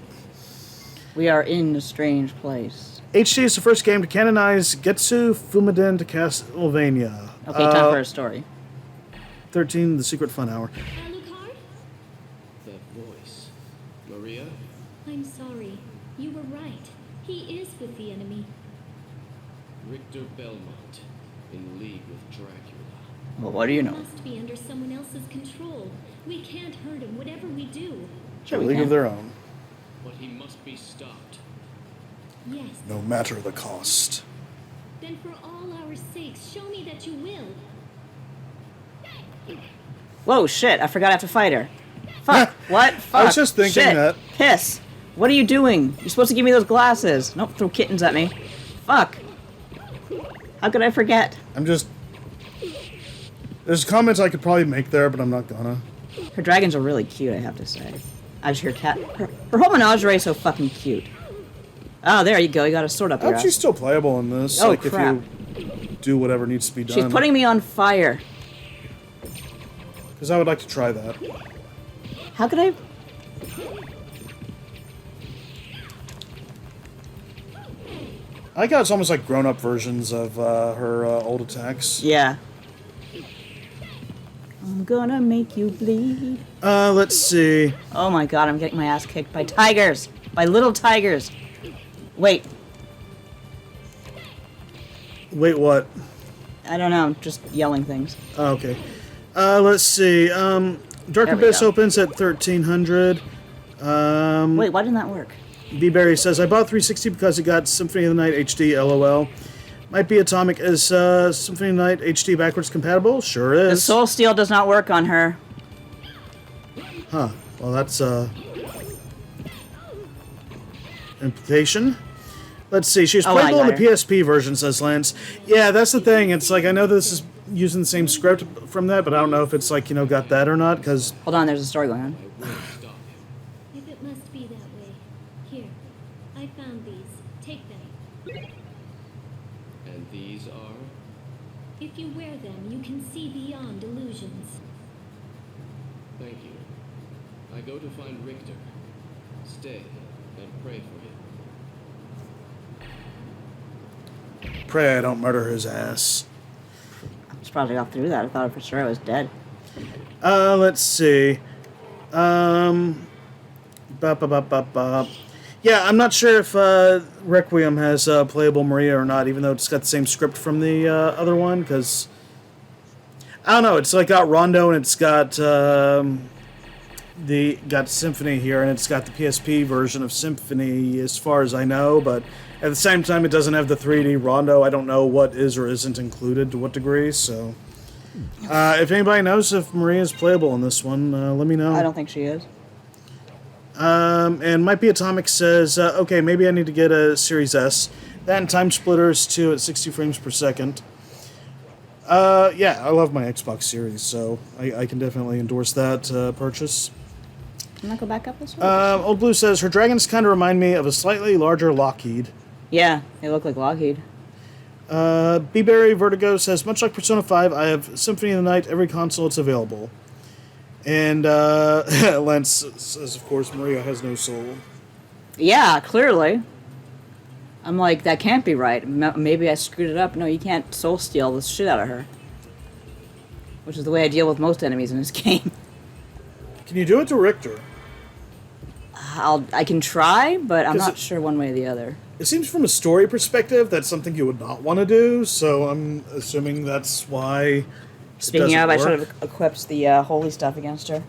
We are in a strange place. HD is the first game to canonize Getsu Fumaden to Castlevania. Okay, time for a story. 13, The Secret Fun Hour. Alucard? That voice. Maria? I'm sorry. You were right. He is with the enemy. Richter Belmont, in league with Dracula. Well, what do you know? Must be under someone else's control. We can't hurt him, whatever we do. Sure, A we league can. of their own, But he must be stopped. Yes. no matter the cost. Then for all our sakes, show me that you will. Whoa, shit! I forgot I have to fight her. Fuck. What? Fuck. I was just thinking Shit. that. Piss. What are you doing? You're supposed to give me those glasses. Don't throw kittens at me. Fuck. How could I forget? I'm just. There's comments I could probably make there, but I'm not gonna. Her dragons are really cute, I have to say. I just hear cat. Her whole menagerie is so fucking cute. Oh, there you go. You got a sword up I your hope ass. she's still playable in this. Oh, like crap. if you do whatever needs to be done. She's putting me on fire. Because I would like to try that. How could I? I like how it's almost like grown-up versions of her old attacks. Yeah. I'm gonna make you bleed. Let's see. Oh my god, I'm getting my ass kicked by tigers. By little tigers. Wait, Wait, what? I don't know. Just yelling things. Oh, okay. Let's see. Dark There we Abyss go. opens at 1300. Wait, why didn't that work? B-Berry says, I bought 360 because it got Symphony of the Night HD, LOL. Might be Atomic. Is Symphony of the Night HD backwards compatible? Sure The is. soul steel does not work on her. Huh. Well, that's implication. Let's see. She's Oh, I playable in the got her. PSP version, says Lance. Yeah, that's the thing. It's like, I know this is using the same script from that, but I don't know if it's like, got that or not, because... Hold on, there's a story going on. I won't stop him. If it must be that way. Here, I found these. Take them. And these are? If you wear them, you can see beyond illusions. Thank you. I go to find Richter. Stay and pray for him. Pray I don't murder his ass. I'm surprised I got through that. I thought for sure I was dead. Let's see. Ba, ba, ba, ba, ba. Yeah, I'm not sure if Requiem has playable Maria or not, even though it's got the same script from the other one, because... I don't know, it's like got Rondo and it's got got Symphony here, and it's got the PSP version of Symphony as far as I know, but at the same time it doesn't have the 3D Rondo. I don't know what is or isn't included to what degree, so... if anybody knows if Maria is playable in this one, let me know. I don't think she is. And Might Be Atomic says, okay, maybe I need to get a Series S. That and Time Splitters 2 at 60 frames per second. Yeah, I love my Xbox Series, so I can definitely endorse that purchase. Can I go back up this way? Old Blue says, her dragons kind of remind me of a slightly larger Lockheed. Yeah, they look like Lockheed. B-Berry Vertigo says, much like Persona 5, I have Symphony of the Night, every console it's available. And Lance says, of course, Maria has no soul. Yeah, clearly. I'm like, that can't be right. Maybe I screwed it up. No, you can't soul steal the shit out of her. Which is the way I deal with most enemies in this game. Can you do it to Richter? I can try, but I'm 'Cause not it- sure one way or the other. It seems from a story perspective that's something you would not want to do, so I'm assuming that's why it Speaking doesn't of, I work. should have equipped the holy stuff against her.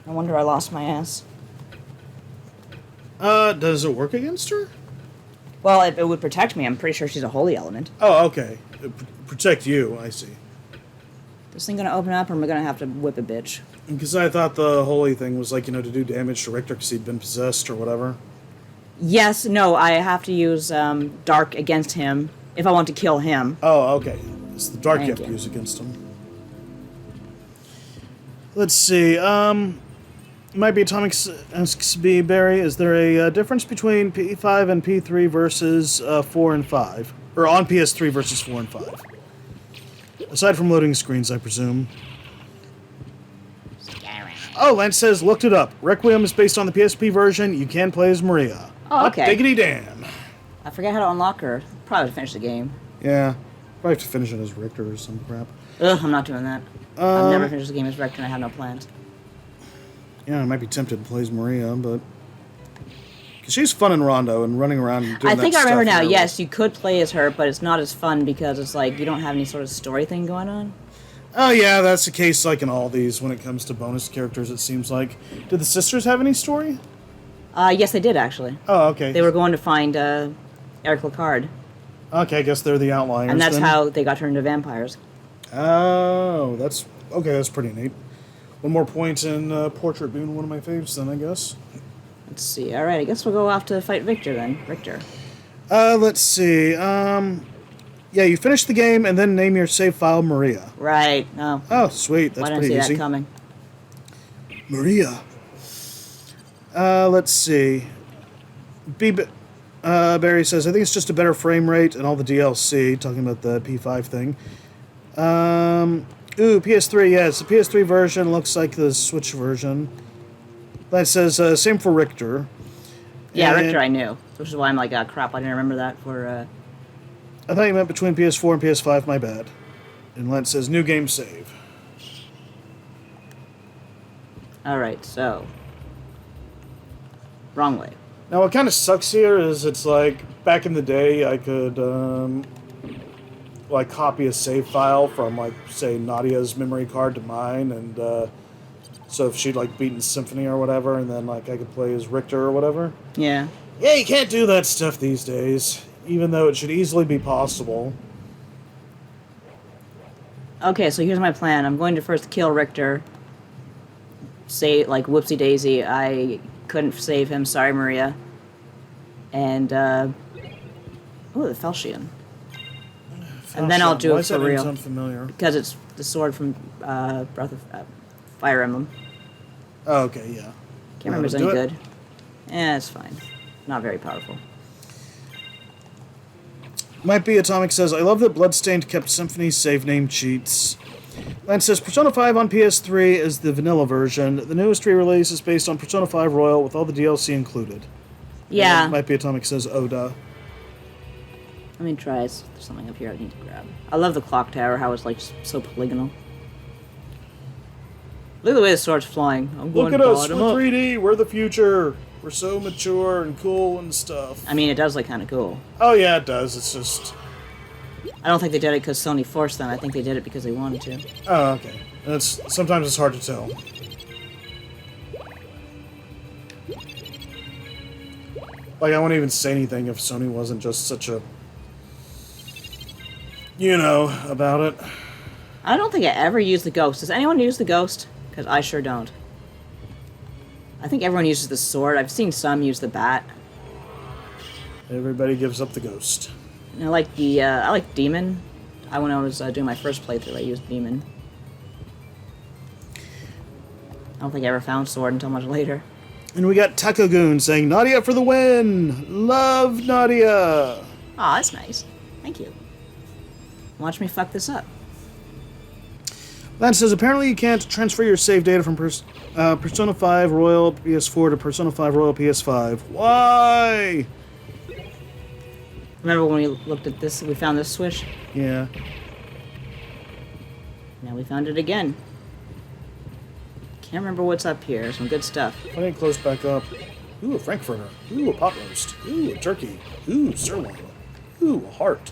No wonder I lost my ass. Does it work against her? Well, it would protect me. I'm pretty sure she's a holy element. Oh, okay. Protect you, I see. This thing gonna open up, or am I gonna have to whip a bitch? Because I thought the holy thing was like, to do damage to Richter because he'd been possessed or whatever. Yes, no, I have to use dark against him if I want to kill him. Oh, okay. It's the dark you Thank have to you. use against him. Let's see. Might Be Atomic asks B. Barry, is there a difference between P5 and P3 versus 4 and 5? Or on PS3 versus 4 and 5? Aside from loading screens, I presume. Oh, Lance says, looked it up. Requiem is based on the PSP version. You can play as Maria. Oh, Hot okay. diggity damn. I forget how to unlock her. Probably finish the game. Yeah. Probably have to finish it as Richter or some crap. Ugh, I'm not doing that. I've never finished the game as Rector, and I have no plans. Yeah, I might be tempted to play as Maria, but... 'Cause she's fun in Rondo and running around and doing I think that I remember stuff now. in her- Yes, you could play as her, but it's not as fun because it's like you don't have any sort of story thing going on. Oh yeah, that's the case like in all these when it comes to bonus characters, it seems like. Did the sisters have any story? Yes, they did actually. Oh, okay. They were going to find Eric Lacard, Okay, I guess they're the outliers. and that's then. how they got turned into vampires. Oh, that's okay. That's pretty neat. One more point in Portrait being one of my faves, then I guess. Let's see. All right, I guess we'll go off to fight Victor then. Richter. Let's see. Yeah, you finish the game and then name your save file Maria. Right. Oh, Oh, sweet. That's why didn't I pretty see easy. that coming? Maria. Let's see. Barry says, I think it's just a better frame rate and all the DLC, talking about the P5 thing. PS3, yes, the PS3 version looks like the Switch version. That says, same for Richter. Yeah, And Richter I knew, which is why I'm like, crap, I didn't remember that for... I thought you meant between PS4 and PS5, my bad. And Lent says, new game save. All right, so... Wrong way. Now, what kind of sucks here is it's like, back in the day, I could, like, copy a save file from, like, say, Nadia's memory card to mine, and, so if she'd, like, beaten Symphony or whatever, and then, like, I could play as Richter or whatever. Yeah. Yeah, you can't do that stuff these days, even though it should easily be possible. Okay, so here's my plan. I'm going to first kill Richter. Say, like, whoopsie daisy, I couldn't save him. Sorry, Maria. And, oh, the Falchion. And then I'll do Why it is for that name real. sound familiar? Because it's the sword from Breath of Fire Emblem. Oh, okay, yeah. Can't remember if it's Do any it. good. Eh, it's fine. Not very powerful. Might be Atomic says, I love that Bloodstained kept Symphony's save name cheats. Lance says, Persona 5 on PS3 is the vanilla version. The newest re-release is based on Persona 5 Royal with all the DLC included. Yeah. Might be Atomic says, Oda. Let me try. There's something up here I need to grab. I love the clock tower, how it's like so polygonal. Look at the way the sword's flying. I'm going Look at us, we're bottom up. 3D, we're the future. We're so mature and cool and stuff. I mean, it does look kind of cool. Oh yeah, it does, it's just... I don't think they did it because Sony forced them. I think they did it because they wanted to. Oh, okay. Sometimes it's hard to tell. Like, I wouldn't even say anything if Sony wasn't just such a... You know, about it. I don't think I ever used the ghost. Does anyone use the ghost? Because I sure don't. I think everyone uses the sword. I've seen some use the bat. Everybody gives up the ghost. And I like the I like demon. When I was doing my first playthrough, I used demon. I don't think I ever found sword until much later. And we got Takogoon saying, Nadia for the win! Love Nadia! Aw, that's nice. Thank you. Watch me fuck this up. Lance says, apparently you can't transfer your save data from Persona 5 Royal PS4 to Persona 5 Royal PS5. Why? Remember when we looked at this, we found this switch? Yeah. Now we found it again. Can't remember what's up here. Some good stuff. Why didn't it close back up? Ooh, a Frankfurter. Ooh, a pot roast. Ooh, a turkey. Ooh, sirloin. Ooh, a heart.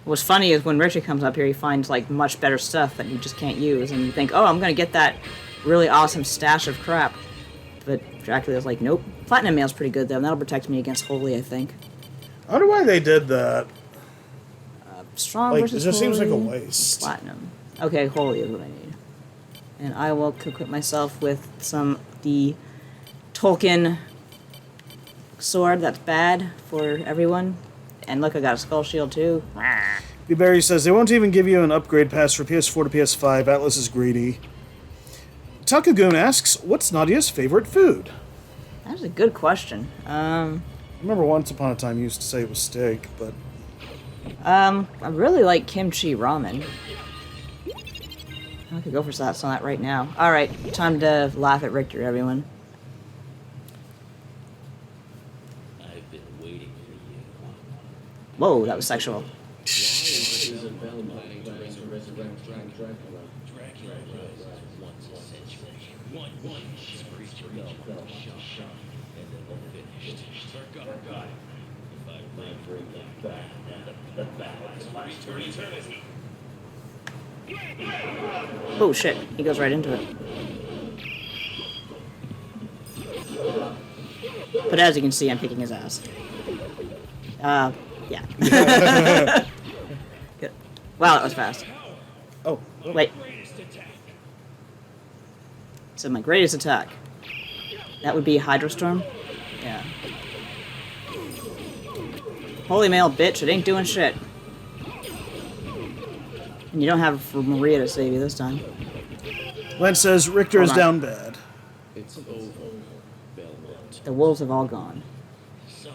What's funny is when Richard comes up here, he finds like much better stuff that you just can't use, and you think, oh, I'm gonna get that really awesome stash of crap. But Dracula's like, nope. Platinum Mail's pretty good though, and that'll protect me against Holy, I think. I wonder why they did that. Strong Like, it versus just seems like a Holy. waste. Platinum. Okay, Holy is what I need. And I will equip myself with the Tolkien sword that's bad for everyone. And look, I got a skull shield too. Barry says, they won't even give you an upgrade pass for PS4 to PS5. Atlas is greedy. Takagoon asks, what's Nadia's favorite food? That's a good question. I remember once upon a time you used to say it was steak, but... I really like kimchi ramen. I could go for some of that right now. Alright, time to laugh at Richter, everyone. I've been waiting for you. Whoa, that was sexual. Dracula rose once a century. One creature fell shot, and then Finished. Forgotten. If I bring them back, the battle is lost for eternity. Oh shit, he goes right into it. But as you can see, I'm kicking his ass. Yeah. Good. Wow, that was fast. Oh, Wait. So my greatest attack. That would be Hydrostorm? Yeah. Holy mail, bitch, it ain't doing shit. And you don't have Maria to save you this time. Len says Richter is Hold on. down bad. It's over, Belmont. The wolves have all gone. So,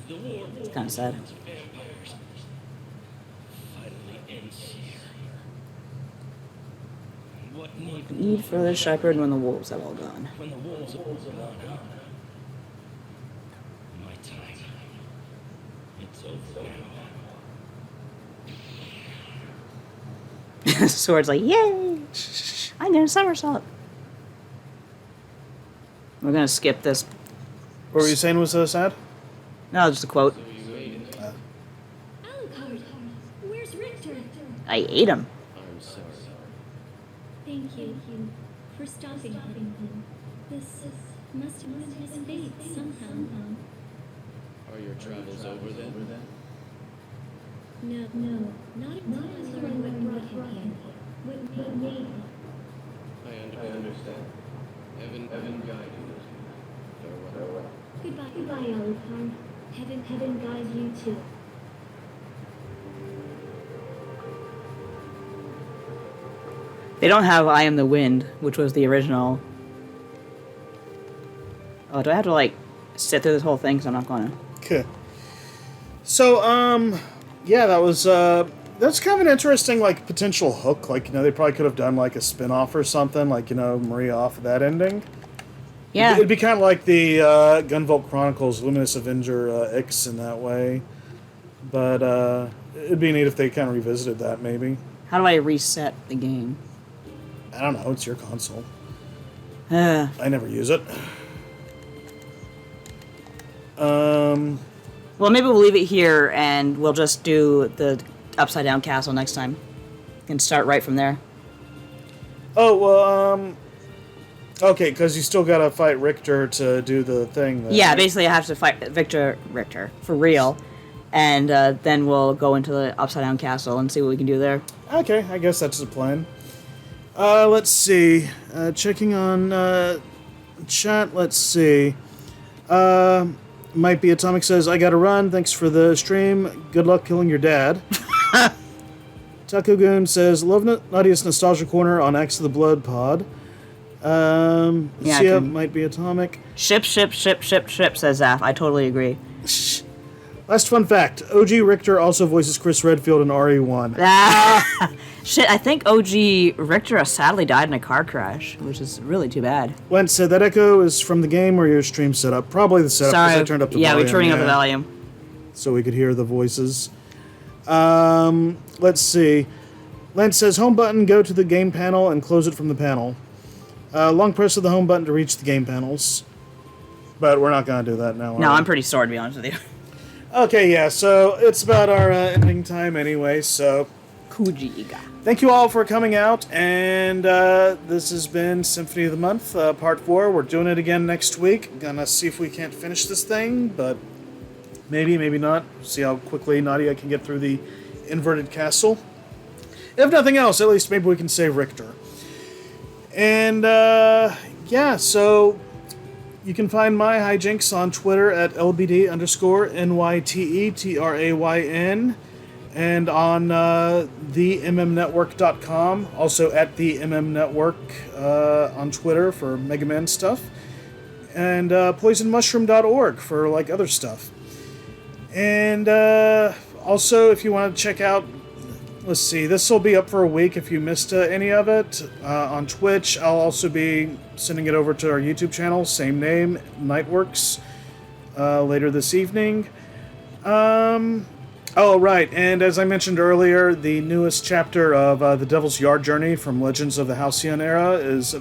the war It's kind of sad. against vampires finally ends here. What Need for the shepherd when the wolves have all gone. when the wolves are gone, huh? My time. It's over now. Sword's like, yay! I'm gonna somersault. We're gonna skip this. What were you saying was so sad? No, just a quote. Alucard, where's Richter? I ate him. I'm sorry. Thank you for stopping him. This must have been his fate somehow. Are your travels over then? No, not until I learn what brought him here. What made him. I understand. Heaven guide you. Farewell. Goodbye, Alucard. Heaven guide you too. They don't have I Am the Wind, which was the original. Oh, do I have to, like, sit through this whole thing? Because I'm not gonna. Okay. So, yeah, that was, that's kind of an interesting, like, potential hook. Like, they probably could have done, like, a spin-off or something, like, Maria off of that ending. Yeah. It'd be kind of like the, Gunvolt Chronicles Luminous Avenger X in that way. But, it'd be neat if they kind of revisited that, maybe. How do I reset the game? I don't know, it's your console. Uh, I never use it. well, maybe we'll leave it here and we'll just do the Upside Down Castle next time. And start right from there. Oh, well, okay, because you still gotta fight Richter to do the thing. Then, Yeah, right? basically I have to fight Richter, for real. And then we'll go into the Upside Down Castle and see what we can do there. Okay, I guess that's the plan. Let's see. Checking on chat. Let's see. Might be Atomic says, I gotta run. Thanks for the stream. Good luck killing your dad. Takugoon says, love Nadia's Nostalgia Corner on Axe of the Blood pod. Yeah, Sia might be Atomic. Ship, says Zaf. I totally agree. Last fun fact. OG Richter also voices Chris Redfield in RE1. Ah, shit, I think OG Richter sadly died in a car crash, which is really too bad. Went said that echo is from the game or your stream setup. Probably the setup because Sorry. I turned up the yeah, volume. we're turning up the volume. So we could hear the voices. Let's see. Lance says, home button, go to the game panel and close it from the panel. Long press of the home button to reach the game panels. But we're not going to do that now. No, I'm pretty sore, to be honest with you. Okay, yeah, so it's about our ending time anyway, so Kujiga. thank you all for coming out, and this has been Symphony of the Month, Part 4. We're doing it again next week. Gonna see if we can't finish this thing, but maybe, maybe not. See how quickly Nadia can get through the inverted castle. If nothing else, at least maybe we can save Richter. And, yeah, so you can find my hijinks on Twitter at LBD_NYTETRAYN and on themnetwork.com, also at the MMNetwork on Twitter for Mega Man stuff, and poisonmushroom.org for like other stuff. And also, if you want to check out, let's see, this will be up for a week if you missed any of it. On Twitch, I'll also be sending it over to our YouTube channel, same name, Nightworks, later this evening. Oh, right, and as I mentioned earlier, the newest chapter of The Devil's Yard Journey from Legends of the Halcyon Era is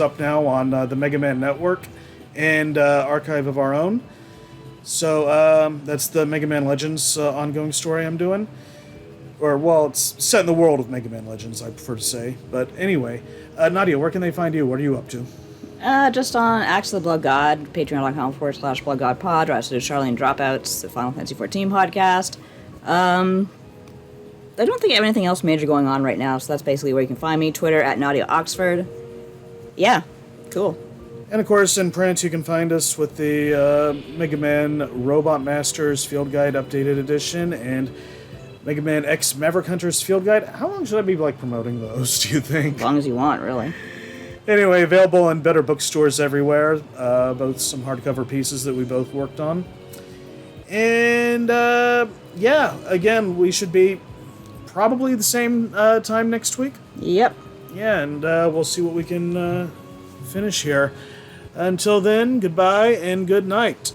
up now on the Mega Man Network, and archive of our own. So that's the Mega Man Legends ongoing story I'm doing. Or, well, it's set in the world of Mega Man Legends, I prefer to say. But anyway, Nadia, where can they find you? What are you up to? Just on Axe of the Blood God, patreon.com/BloodGodPod, or also Charlene Dropouts, the Final Fantasy XIV podcast. I don't think I have anything else major going on right now, so that's basically where you can find me. Twitter @Nadia Oxford. Yeah, cool. And of course, in print, you can find us with the Mega Man Robot Masters Field Guide Updated Edition and Mega Man X Maverick Hunters Field Guide. How long should I be promoting those, do you think? As long as you want, really. Anyway, available in better bookstores everywhere. Both some hardcover pieces that we both worked on. And, yeah, again, we should be probably the same time next week. Yep. Yeah, and we'll see what we can finish here. Until then, goodbye and good night.